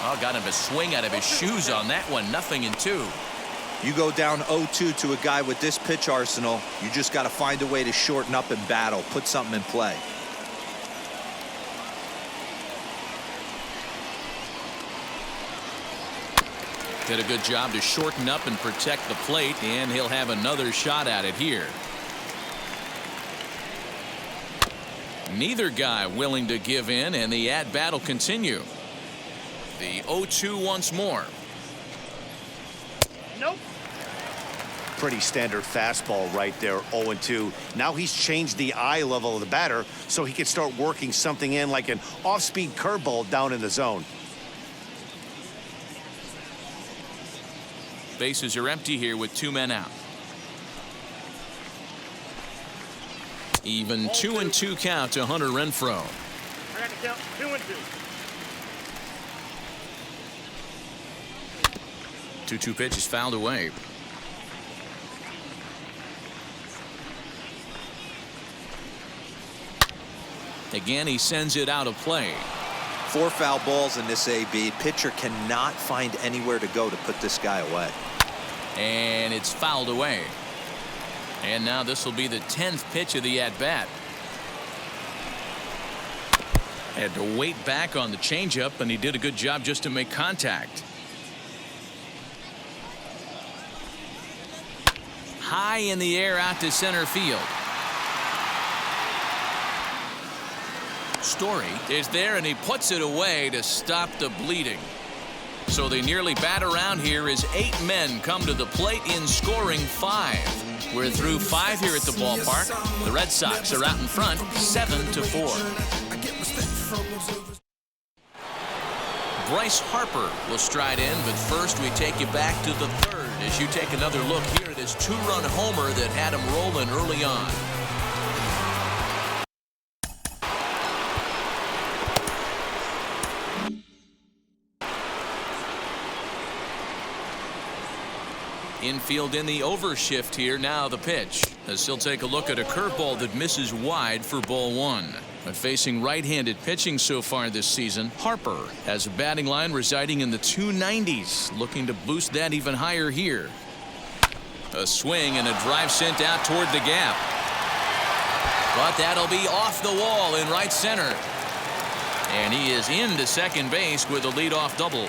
Oh, got him a swing out of his shoes on that one. 0-2. You go down 0-2 to a guy with this pitch arsenal, you just got to find a way to shorten up and battle, put something in play. Did a good job to shorten up and protect the plate, and he'll have another shot at it here. Neither guy willing to give in, and the at-bat will continue. The 0-2 once more. Nope. Pretty standard fastball right there, 0-2. Now he's changed the eye level of the batter so he can start working something in like an off-speed curveball down in the zone. Bases are empty here with 2 men out. Even 2-2 count to Hunter Renfroe. I got to count 2-2. 2-2 pitch is fouled away. Again, he sends it out of play. 4 foul balls in this AB. Pitcher cannot find anywhere to go to put this guy away. And it's fouled away. And now this will be the 10th pitch of the at-bat. Had to wait back on the changeup, and he did a good job just to make contact. High in the air out to center field. Story is there, and he puts it away to stop the bleeding. So they nearly bat around here as 8 men come to the plate in scoring 5. We're through 5 here at the ballpark. The Red Sox are out in front 7-4. Bryce Harper will stride in, but first we take you back to the 3rd as you take another look here at his 2-run homer that had him rolling early on. Infield in the overshift here. Now the pitch, as he'll take a look at a curveball that misses wide for ball 1. But facing right-handed pitching so far this season, Harper has a batting line residing in the 290s, looking to boost that even higher here. A swing and a drive sent out toward the gap. But that'll be off the wall in right center. And he is into second base with a leadoff double.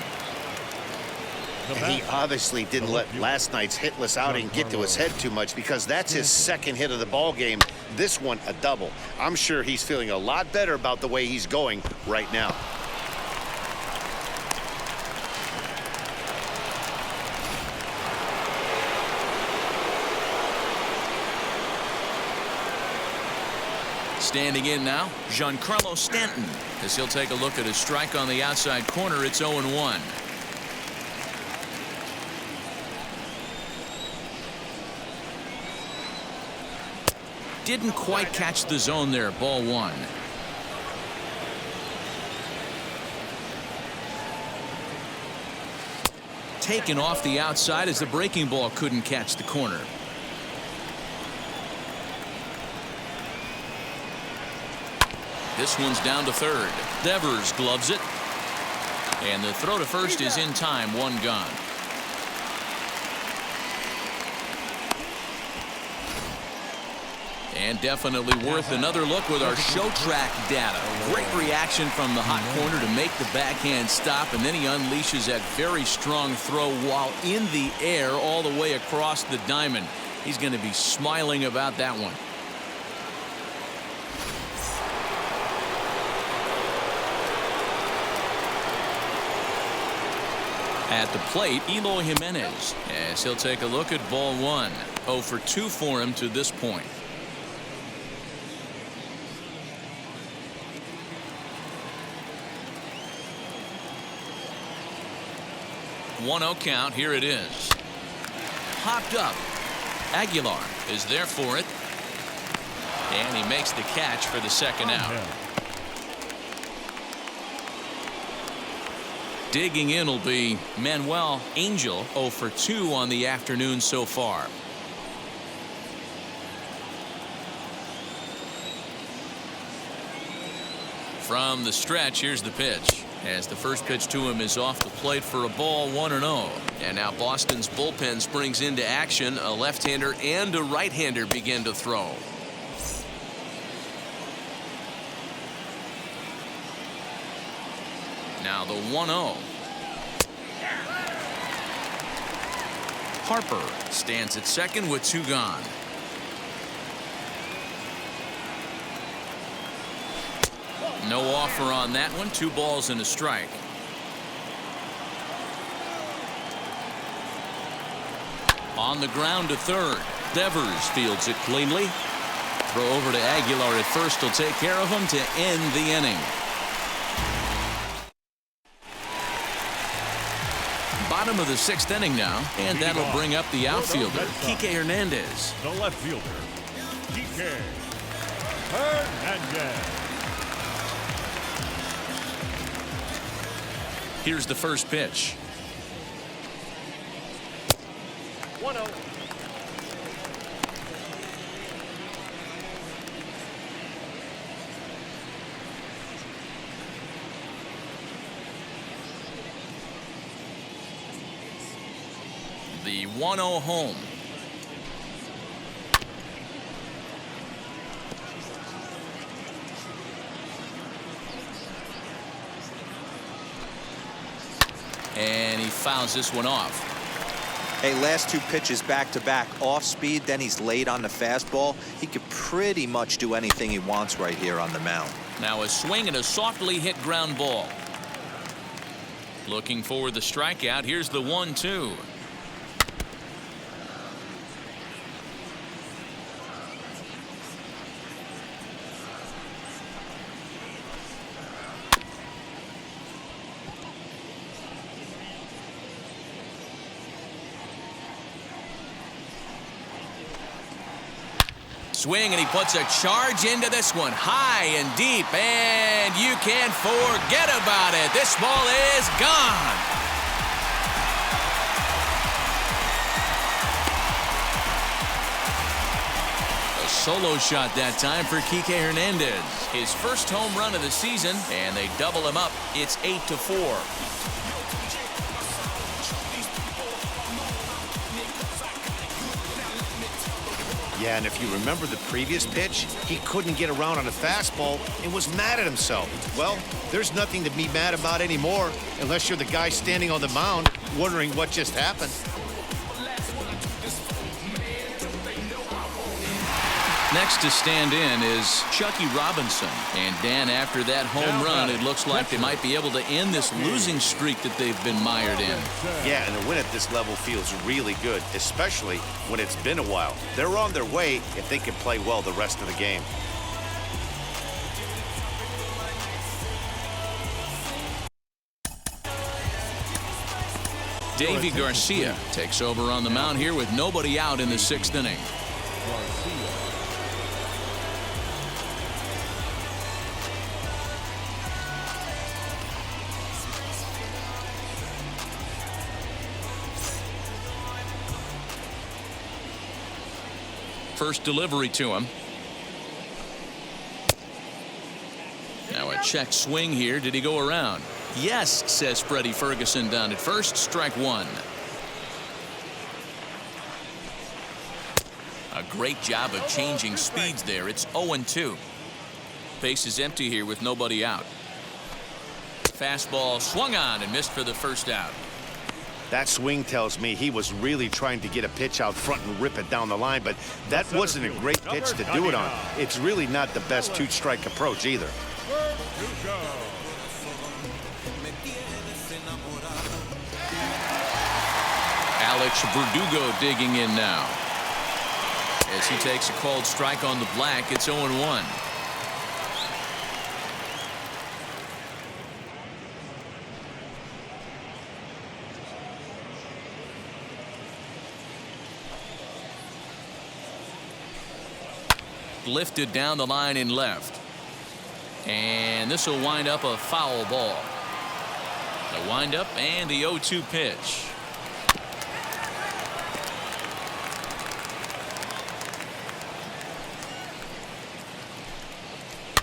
And he obviously didn't let last night's hitless outing get to his head too much, because that's his 2nd hit of the ball game. This one a double. I'm sure he's feeling a lot better about the way he's going right now. Standing in now, Giancarlo Stanton, as he'll take a look at a strike on the outside corner. It's 0-1. Didn't quite catch the zone there. Ball 1. Taken off the outside as the breaking ball couldn't catch the corner. This one's down to 3rd. Devers gloves it. And the throw to first is in time. 1 gone. And definitely worth another look with our show track data. Great reaction from the hot corner to make the backhand stop, and then he unleashes that very strong throw while in the air all the way across the diamond. He's going to be smiling about that one. At the plate, Eloy Jimenez, as he'll take a look at ball one. 0 for 2 for him to this point. One-0 count. Here it is. Popped up. Aguilar is there for it. And he makes the catch for the second out. Digging in will be Manuel Angel. 0 for 2 on the afternoon so far. From the stretch, here's the pitch. As the first pitch to him is off the plate for a ball, 1-0. And now Boston's bullpen springs into action. A left-hander and a right-hander begin to throw. Now the 1-0. Harper stands at second with 2 gone. No offer on that one. 2 balls and a strike. On the ground to third. Devers fields it cleanly. Throw over to Aguilar at first will take care of him to end the inning. Bottom of the 6th inning now, and that'll bring up the outfielder, Kike Hernandez. The left fielder, Kike Hernandez. Here's the first pitch. 1-0. The 1-0 home. And he fouls this one off. Hey, last 2 pitches back-to-back off speed, then he's late on the fastball. He could pretty much do anything he wants right here on the mound. Now a swing and a softly hit ground ball. Looking for the strikeout. Here's the 1-2. Swing, and he puts a charge into this one, high and deep, and you can't forget about it. This ball is gone. A solo shot that time for Kike Hernandez. His first home run of the season, and they double him up. It's 8-4. Yeah, and if you remember the previous pitch, he couldn't get around on a fastball and was mad at himself. Well, there's nothing to be mad about anymore unless you're the guy standing on the mound wondering what just happened. Next to stand in is Chucky Robinson. And Dan, after that home run, it looks like they might be able to end this losing streak that they've been mired in. Yeah, and a win at this level feels really good, especially when it's been a while. They're on their way if they can play well the rest of the game. Davy Garcia takes over on the mound here with nobody out in the 6th inning. First delivery to him. Now a check swing here. Did he go around? Yes, says Freddie Ferguson down at first. Strike 1. A great job of changing speeds there. It's 0-2. Base is empty here with nobody out. Fastball swung on and missed for the first out. That swing tells me he was really trying to get a pitch out front and rip it down the line, but that wasn't a great pitch to do it on. It's really not the best two-strike approach either. Alex Verdugo digging in now. As he takes a called strike on the black, it's 0-1. Lifted down the line in left. And this will wind up a foul ball. The windup and the 0-2 pitch.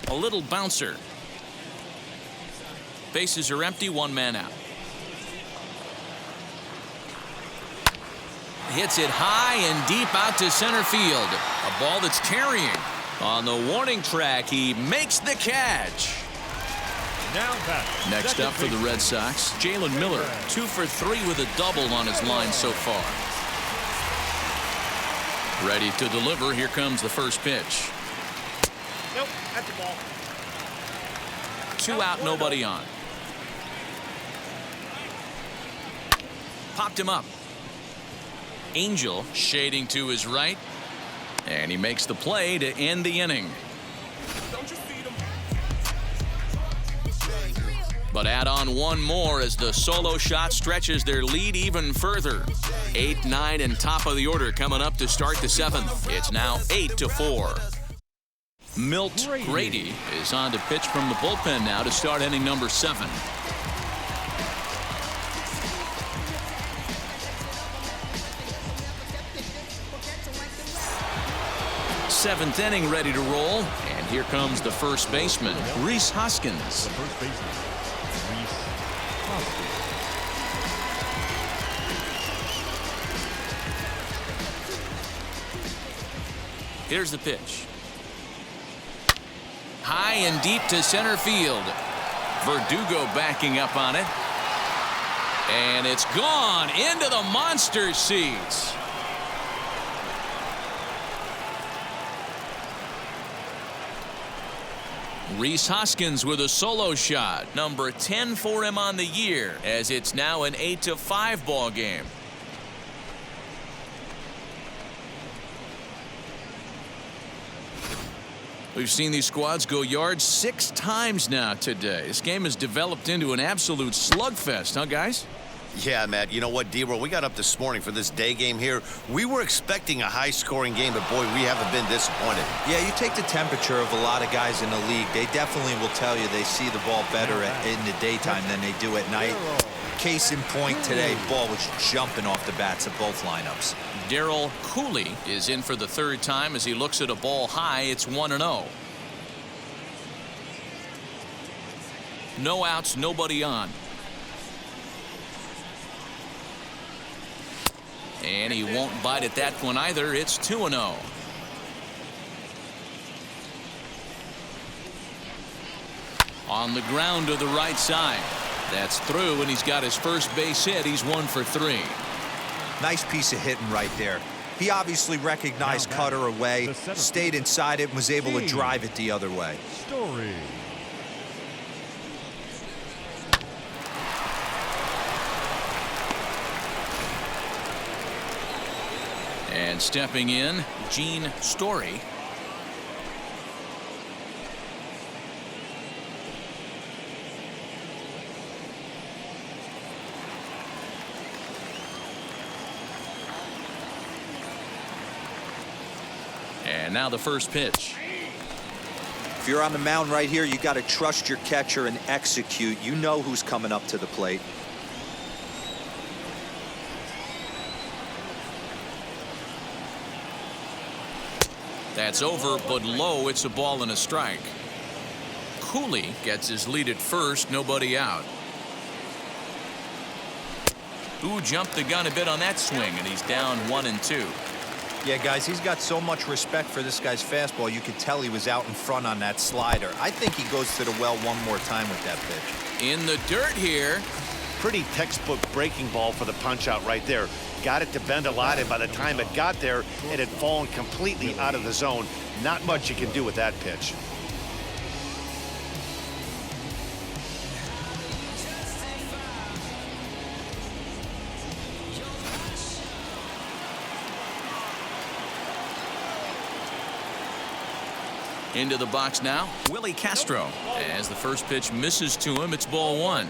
A little bouncer. Bases are empty, one man out. Hits it high and deep out to center field. A ball that's carrying. On the warning track, he makes the catch. Now back. Next up for the Red Sox, Jalen Miller, 2 for 3 with a double on his line so far. Ready to deliver. Here comes the first pitch. Nope, that's the ball. 2 out, nobody on. Popped him up. Angel shading to his right. And he makes the play to end the inning. But add on one more as the solo shot stretches their lead even further. 8, 9, and top of the order coming up to start the 7th. It's now 8-4. Milt Grady is on to pitch from the bullpen now to start inning number 7. Seventh inning ready to roll, and here comes the first baseman, Rhys Hoskins. The first baseman, Rhys Hoskins. Here's the pitch. High and deep to center field. Verdugo backing up on it. And it's gone into the monster seats. Rhys Hoskins with a solo shot. Number 10 for him on the year, as it's now an 8-5 ball game. We've seen these squads go yards 6 times now today. This game has developed into an absolute slugfest, huh, guys? Yeah, Matt, you know what, D-Roll, we got up this morning for this day game here. We were expecting a high-scoring game, but, boy, we haven't been disappointed. Yeah, you take the temperature of a lot of guys in the league. They definitely will tell you they see the ball better in the daytime than they do at night. Case in point today, ball was jumping off the bats of both lineups. Darryl Cooley is in for the 3rd time as he looks at a ball high. It's 1-0. No outs, nobody on. And he won't bite at that one either. It's 2-0. On the ground to the right side. That's through, and he's got his first base hit. He's 1 for 3. Nice piece of hitting right there. He obviously recognized cutter away, stayed inside it, and was able to drive it the other way. Story. And stepping in, Gene Story. And now the first pitch. If you're on the mound right here, you got to trust your catcher and execute. You know who's coming up to the plate. That's over, but low. It's a ball and a strike. Cooley gets his lead at first, nobody out. Ooh, jumped the gun a bit on that swing, and he's down 1-2. Yeah, guys, he's got so much respect for this guy's fastball. You could tell he was out in front on that slider. I think he goes to the well one more time with that pitch. In the dirt here. Pretty textbook breaking ball for the punch out right there. Got it to bend a lot, and by the time it got there, it had fallen completely out of the zone. Not much you can do with that pitch. Into the box now, Willie Castro. As the first pitch misses to him, it's ball one.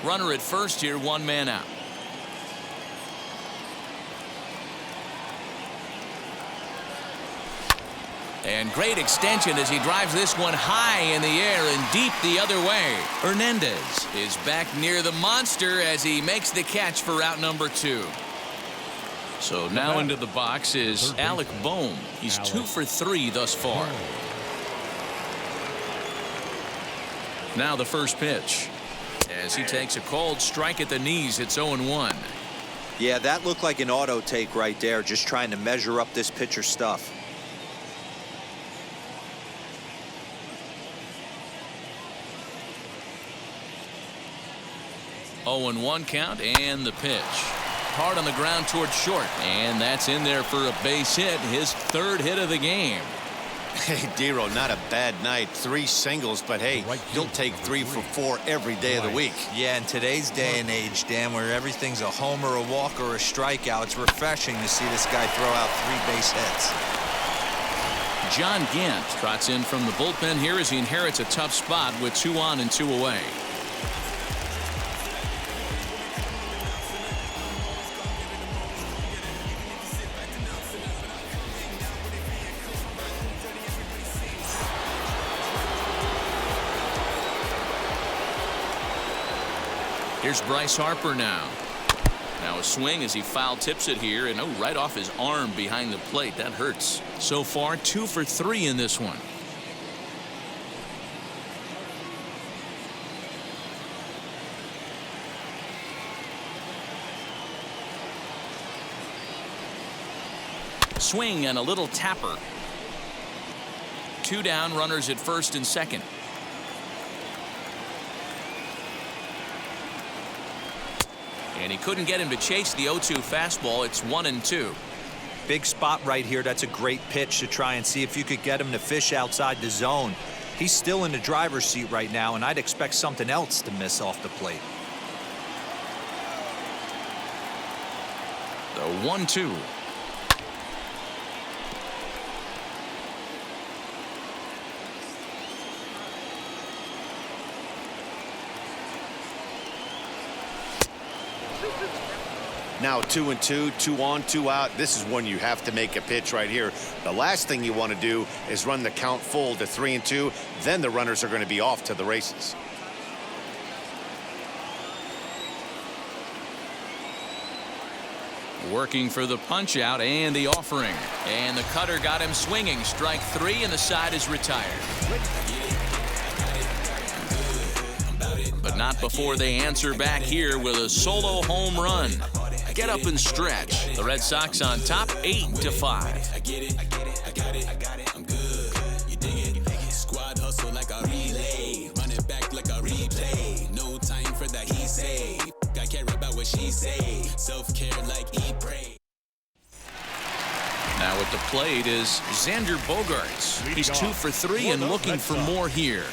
Runner at first here, one man out. And great extension as he drives this one high in the air and deep the other way. Hernandez is back near the monster as he makes the catch for out number 2. So now into the box is Alec Bohm. He's 2 for 3 thus far. Now the first pitch. As he takes a cold strike at the knees, it's 0-1. Yeah, that looked like an auto take right there, just trying to measure up this pitcher's stuff. Oh, 0-1 count, and the pitch. Hard on the ground towards short, and that's in there for a base hit, his 3rd hit of the game. Hey, Dero, not a bad night. 3 singles, but hey, you'll take 3 for 4 every day of the week. Yeah, in today's day and age, Dan, where everything's a homer, a walk, or a strikeout, it's refreshing to see this guy throw out 3 base hits. John Gant trots in from the bullpen here as he inherits a tough spot with 2 on and 2 away. Here's Bryce Harper now. Now a swing as he foul tips it here, and right off his arm behind the plate. That hurts. So far 2 for 3 in this one. Swing and a little tapper. 2 down, runners at first and second. And he couldn't get him to chase the 0-2 fastball. It's 1-2. Big spot right here. That's a great pitch to try and see if you could get him to fish outside the zone. He's still in the driver's seat right now, and I'd expect something else to miss off the plate. The 1-2. Now 2-2, 2 on, 2 out. This is when you have to make a pitch right here. The last thing you want to do is run the count full to 3-2. Then the runners are going to be off to the races. Working for the punch out and the offering. And the cutter got him swinging. Strike 3, and the side is retired. But not before they answer back here with a solo home run. Get up and stretch. The Red Sox on top 8-5. I get it, I'm good. You dig it? Squad hustle like a relay. Run it back like a replay. No time for that he say. I care about what she say. Self-care like eat, pray. Now at the plate is Xander Bogaerts. He's 2 for 3 and looking for more here.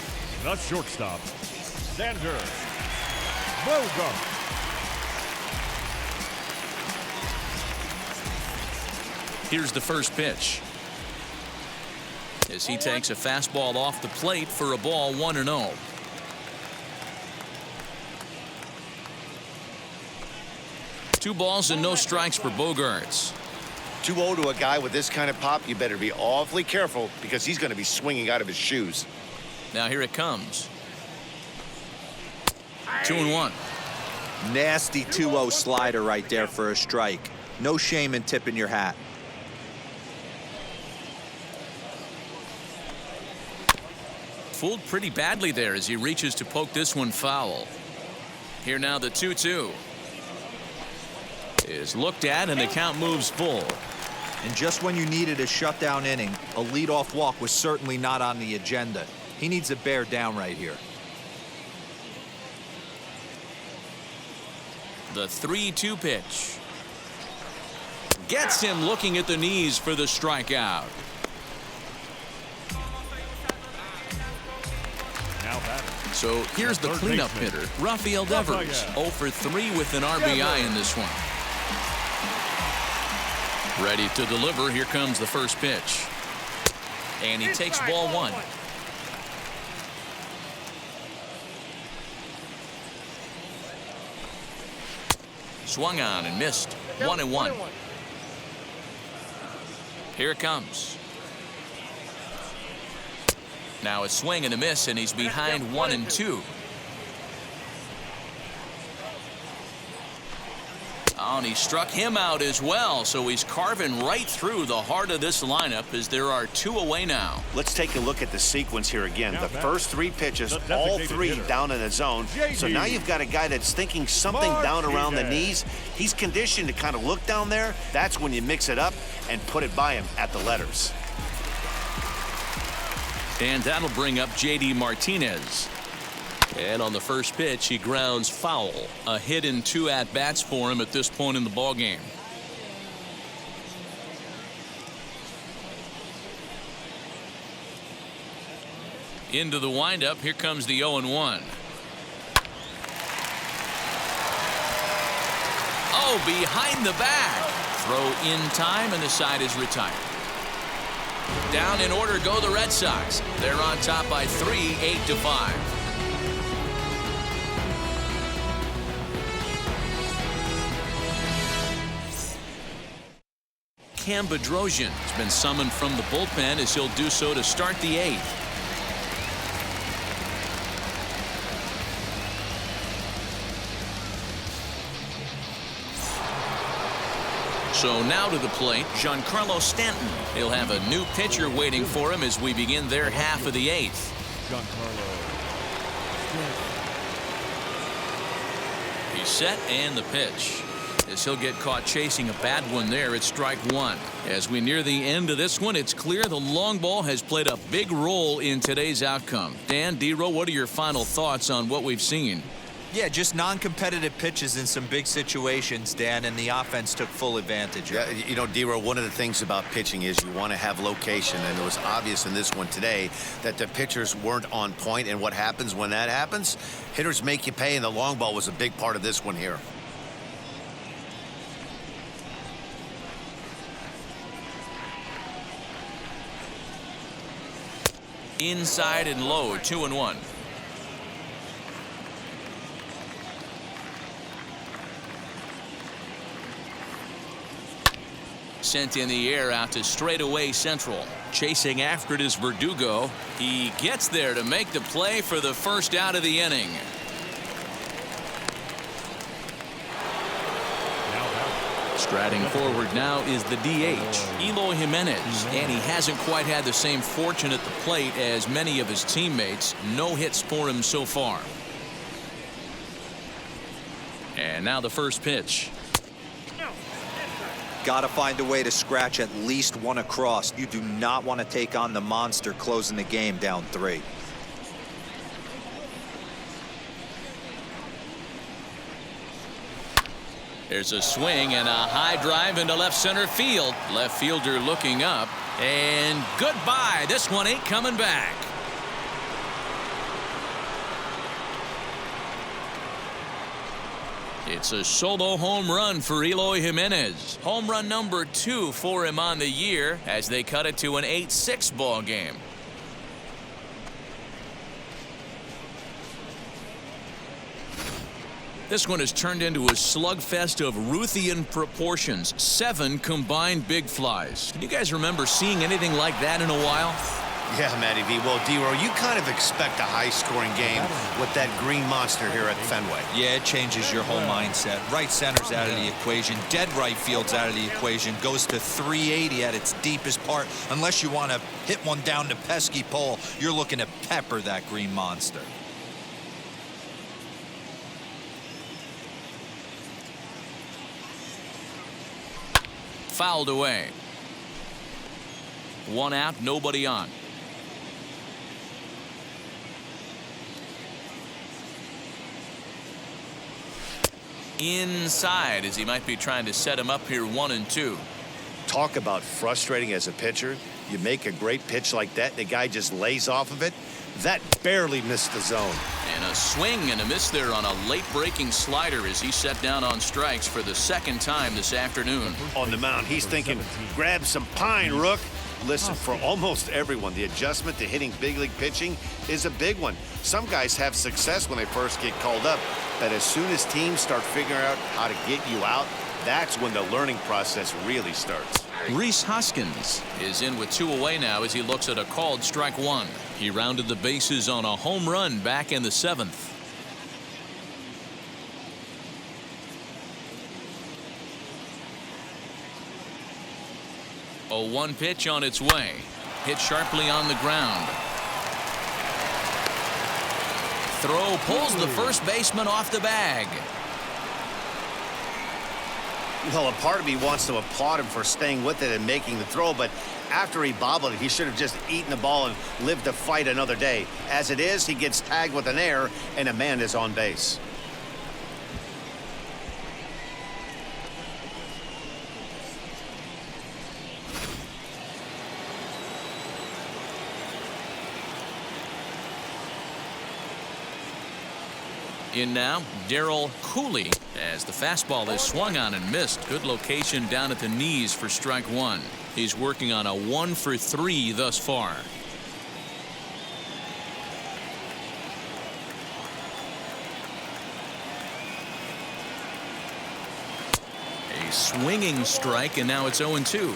The shortstop, Xander Bogaerts. Here's the first pitch. As he takes a fastball off the plate for a ball 1-0. Two balls and no strikes for Bogaerts. 2-0 to a guy with this kind of pop, you better be awfully careful because he's going to be swinging out of his shoes. Now here it comes. 2-1. Nasty 2-0 slider right there for a strike. No shame in tipping your hat. Fooled pretty badly there as he reaches to poke this one foul. Here now the 2-2 is looked at, and the count moves full. And just when you needed a shutdown inning, a leadoff walk was certainly not on the agenda. He needs to bear down right here. The 3-2 pitch gets him looking at the knees for the strikeout. Now batting. So here's the cleanup hitter, Rafael Devers, 0 for 3 with an RBI in this one. Ready to deliver. Here comes the first pitch. And he takes ball one. Swung on and missed. 1-1. Here it comes. Now a swing and a miss, and he's behind 1-2. Oh, and he struck him out as well, so he's carving right through the heart of this lineup as there are 2 away now. Let's take a look at the sequence here again. Now The first 3 pitches, the all designated 3 hitter, down in the zone. So now you've got a guy that's thinking something down around the knees. He's conditioned to kind of look down there. That's when you mix it up and put it by him at the letters. And that'll bring up J.D. Martinez. And on the first pitch, he grounds foul. A hit in 2 at-bats for him at this point in the ballgame. Into the windup. Here comes the 0-1. Oh, behind the back. Throw in time, and the side is retired. Down in order go the Red Sox. They're on top by 3, 8-5. Cam Bedrosian has been summoned from the bullpen as he'll do so to start the 8th. So now to the plate, Giancarlo Stanton. He'll have a new pitcher waiting for him as we begin their half of the 8th. Giancarlo. He's set, and the pitch. As he'll get caught chasing a bad one there, it's strike 1. As we near the end of this one, it's clear the long ball has played a big role in today's outcome. Dan, D-Row, what are your final thoughts on what we've seen? Yeah, just non-competitive pitches in some big situations, Dan, and the offense took full advantage of it. Yeah, you know, D-Row, one of the things about pitching is you want to have location, and it was obvious in this one today that the pitchers weren't on point, and what happens when that happens? Hitters make you pay, and the long ball was a big part of this one here. Inside and low, 2-1. Sent in the air out to straightaway central. Chasing after it is Verdugo. He gets there to make the play for the first out of the inning. Striding forward now is the DH, Eloy Jimenez, and he hasn't quite had the same fortune at the plate as many of his teammates. No hits for him so far. And now the first pitch. Got to find a way to scratch at least one across. You do not want to take on the monster closing the game down 3. There's a swing and a high drive into left center field. Left fielder looking up, and goodbye. This one ain't coming back. It's a solo home run for Eloy Jimenez. Home run number 2 for him on the year as they cut it to an 8-6 ball game. This one has turned into a slugfest of Ruthian proportions. 7 combined big flies. Can you guys remember seeing anything like that in a while? Yeah, Matty V. Well, D-Row, you kind of expect a high-scoring game with that green monster here at Fenway. Yeah, it changes your whole mindset. Right center's out of the equation. Dead right field's out of the equation. Goes to 380 at its deepest part. Unless you want to hit one down the pesky pole, you're looking to pepper that green monster. fouled away. 1 out, nobody on. Inside, as he might be trying to set him up here 1-2. Talk about frustrating as a pitcher. You make a great pitch like that, the guy just lays off of it. That barely missed the zone. And a swing and a miss there on a late breaking slider as he set down on strikes for the 2nd time this afternoon. On the mound, he's thinking, grab some pine, Rook. Listen, for almost everyone, the adjustment to hitting big league pitching is a big one. Some guys have success when they first get called up, but as soon as teams start figuring out how to get you out, that's when the learning process really starts. Rhys Hoskins is in with 2 away now as he looks at a called strike 1. He rounded the bases on a home run back in the 7th. A 1 pitch on its way. Hit sharply on the ground. Throw pulls the first baseman off the bag. Well, a part of me wants to applaud him for staying with it and making the throw, but after he bobbled it, he should have just eaten the ball and lived to fight another day. As it is, he gets tagged with an error, and a man is on base. In now, Darryl Cooley as the fastball is swung on and missed. Good location down at the knees for strike 1. He's working on a 1 for 3 thus far. A swinging strike, and now it's 0-2.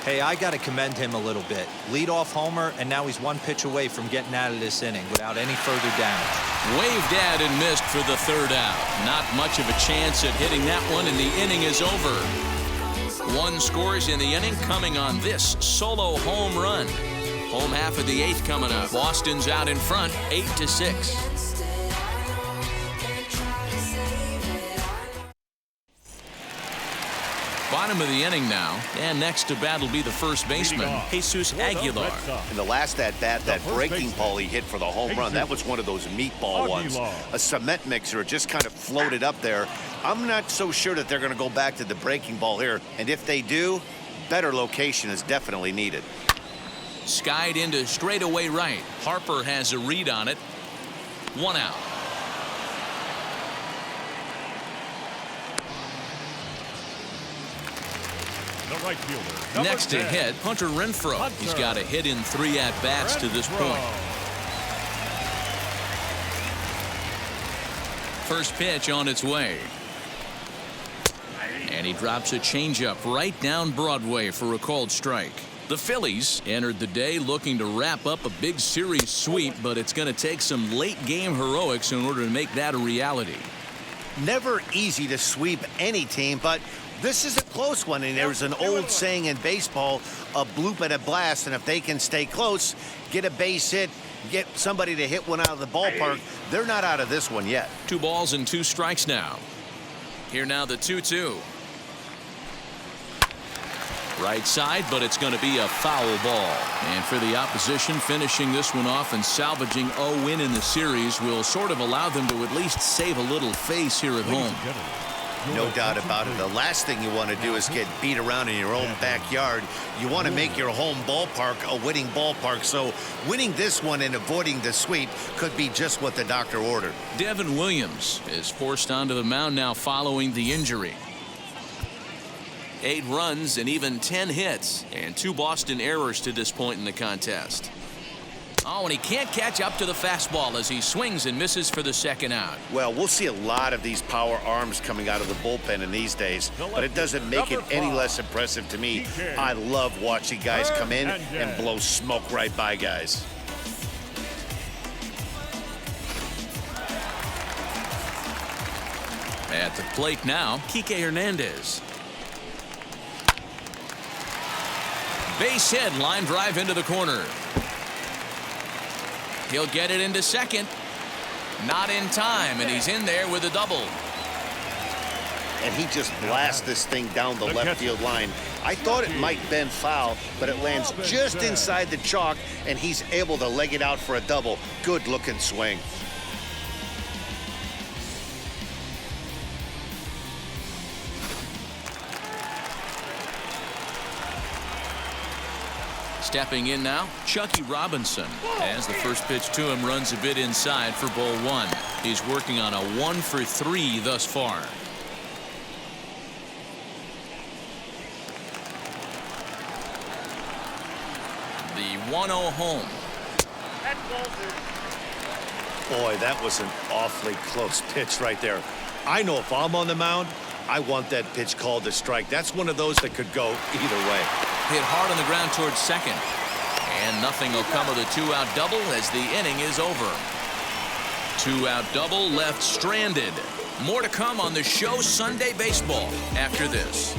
Hey, I got to commend him a little bit. Leadoff homer, and now he's 1 pitch away from getting out of this inning without any further damage. Waved at and missed for the 3rd out. Not much of a chance at hitting that one, and the inning is over. 1 scores in the inning coming on this solo home run. Home half of the 8th coming up. Boston's out in front, 8-6. Bottom of the inning now, and next to bat will be the first baseman, Jesus Aguilar. In the last at-bat, that breaking ball he hit for the home run, that was one of those meatball ones. A cement mixer, just kind of floated up there. I'm not so sure that they're going to go back to the breaking ball here, and if they do, better location is definitely needed. Skied into straightaway right. Harper has a read on it. 1 out. The right fielder. Next to hit, Hunter Renfroe. He's got a hit in 3 at-bats to this point. First pitch on its way. And he drops a changeup right down Broadway for a called strike. The Phillies entered the day looking to wrap up a big series sweep, but it's going to take some late-game heroics in order to make that a reality. Never easy to sweep any team, but this is a close one, and there's an old saying in baseball, a bloop and a blast, and if they can stay close, get a base hit, get somebody to hit one out of the ballpark, they're not out of this one yet. 2 balls and 2 strikes now. Here now the 2-2. Right side, but it's going to be a foul ball. And for the opposition, finishing this one off and salvaging a win in the series will sort of allow them to at least save a little face here at home. No doubt about it. The last thing you want to do is get beat around in your own backyard. You want to make your home ballpark a winning ballpark. So winning this one and avoiding the sweep could be just what the doctor ordered. Devin Williams is forced onto the mound now following the injury. 8 runs and even 10 hits and 2 Boston errors to this point in the contest. Oh, and he can't catch up to the fastball as he swings and misses for the 2nd out. Well, we'll see a lot of these power arms coming out of the bullpen in these days, but it doesn't make it any less impressive to me. I love watching guys come in and blow smoke right by guys. At the plate now, Kike Hernandez. Base hit, line drive into the corner. He'll get it into second. Not in time, and he's in there with a double. And he just blasts this thing down the left field line. I thought it might bend foul, but it lands just inside the chalk, and he's able to leg it out for a double. Good-looking swing. Stepping in now, Chucky Robinson. As the first pitch to him runs a bit inside for ball one. He's working on a 1-for-3 thus far. The 1-0 home. Boy, that was an awfully close pitch right there. I know if I'm on the mound, I want that pitch called a strike. That's one of those that could go either way. Hit hard on the ground towards second. And nothing will come of the two-out double as the inning is over. Two-out double left stranded. More to come on the show Sunday Baseball after this.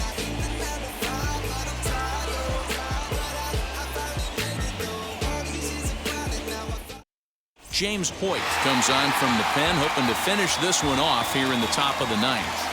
James Hoyt comes on from the pen, hoping to finish this one off here in the top of the ninth.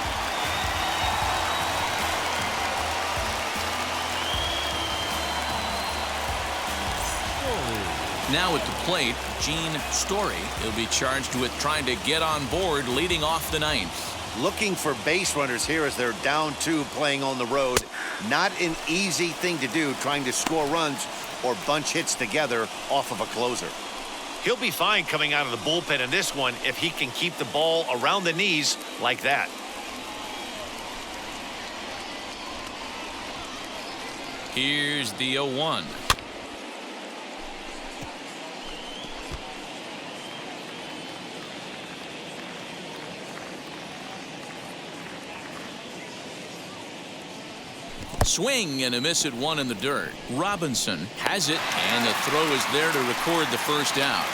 Now at the plate, Gene Story. He'll be charged with trying to get on board leading off the ninth. Looking for base runners here as they're down 2 playing on the road. Not an easy thing to do, trying to score runs or bunch hits together off of a closer. He'll be fine coming out of the bullpen in this one if he can keep the ball around the knees like that. Here's the 0-1. Swing and a miss at 1 in the dirt. Robinson has it, and the throw is there to record the first out.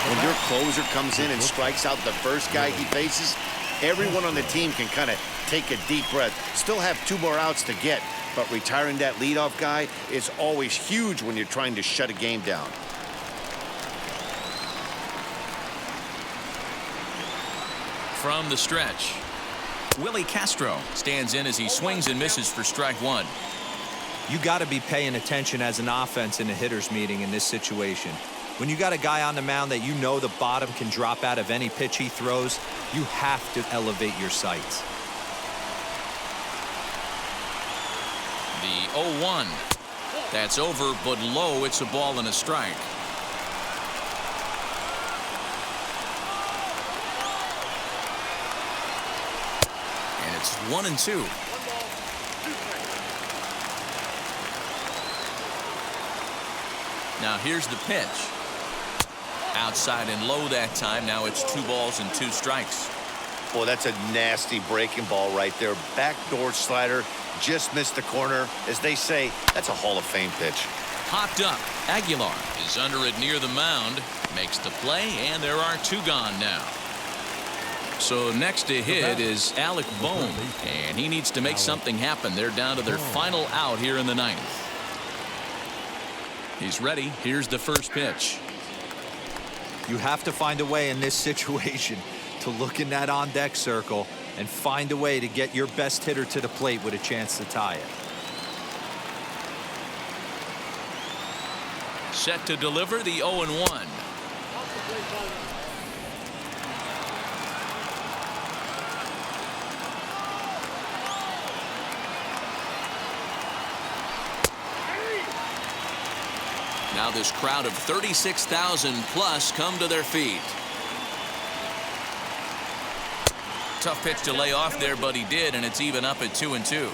When your closer comes in and strikes out the first guy he faces, everyone on the team can kind of take a deep breath. Still have 2 more outs to get, but retiring that leadoff guy is always huge when you're trying to shut a game down. From the stretch, Willie Castro stands in as he swings and misses for strike 1. You got to be paying attention as an offense in a hitter's meeting in this situation. When you got a guy on the mound that you know the bottom can drop out of any pitch he throws, you have to elevate your sights. The 0-1. That's over, but low. It's a ball and a strike. And it's 1-2. Now here's the pitch. Outside and low that time. Now it's 2 balls and 2 strikes. Boy, that's a nasty breaking ball right there. Backdoor slider, just missed the corner. As they say, that's a Hall of Fame pitch. Popped up. Aguilar is under it near the mound. Makes the play, and there are 2 gone now. So next to hit is Alec Bohm, and he needs to make something happen. They're down to their final out here in the 9th. He's ready. Here's the first pitch. You have to find a way in this situation to look in that on-deck circle and find a way to get your best hitter to the plate with a chance to tie it. Set to deliver the 0-1. Now this crowd of 36,000 plus come to their feet. Tough pitch to lay off there, but he did, and it's even up at 2-2.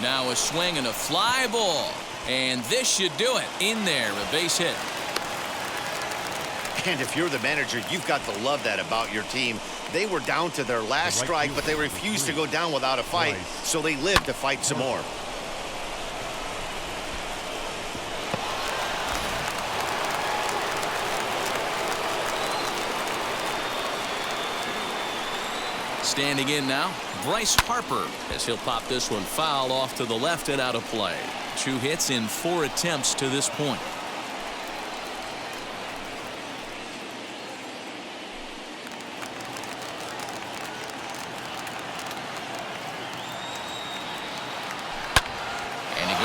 Now a swing and a fly ball, and this should do it. In there, a base hit. And if you're the manager, you've got to love that about your team. They were down to their last strike, but they refused to go down without a fight, so they lived to fight some more. Standing in now, Bryce Harper, as he'll pop this one foul off to the left and out of play. 2 hits in 4 attempts to this point.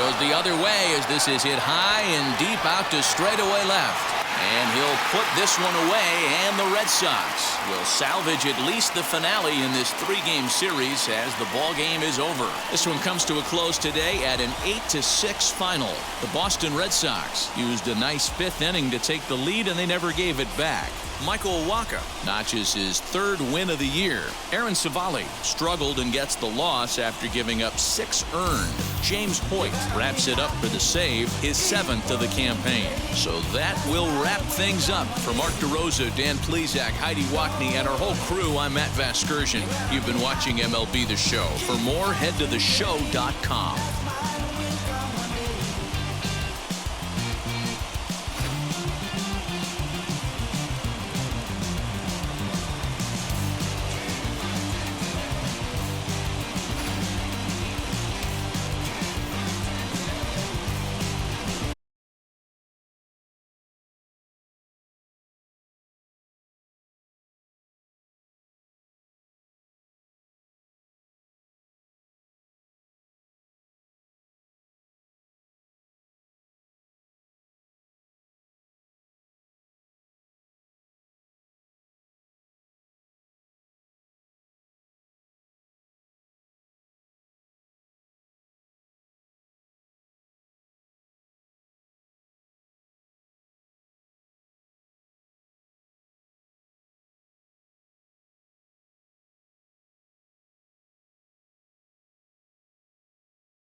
Goes the other way as this is hit high and deep out to straightaway left. And he'll put this one away, and the Red Sox will salvage at least the finale in this 3-game series as the ball game is over. This one comes to a close today at an 8-6 final. The Boston Red Sox used a nice 5th inning to take the lead, and they never gave it back. Michael Waka notches his 3rd win of the year. Aaron Savali struggled and gets the loss after giving up 6 earned. James Hoyt wraps it up for the save, his 7th of the campaign. So that will wrap things up. For Mark DeRosa, Dan Plesac, Heidi Wackney, and our whole crew, I'm Matt Vasgersian. You've been watching MLB The Show. For more, head to theshow.com.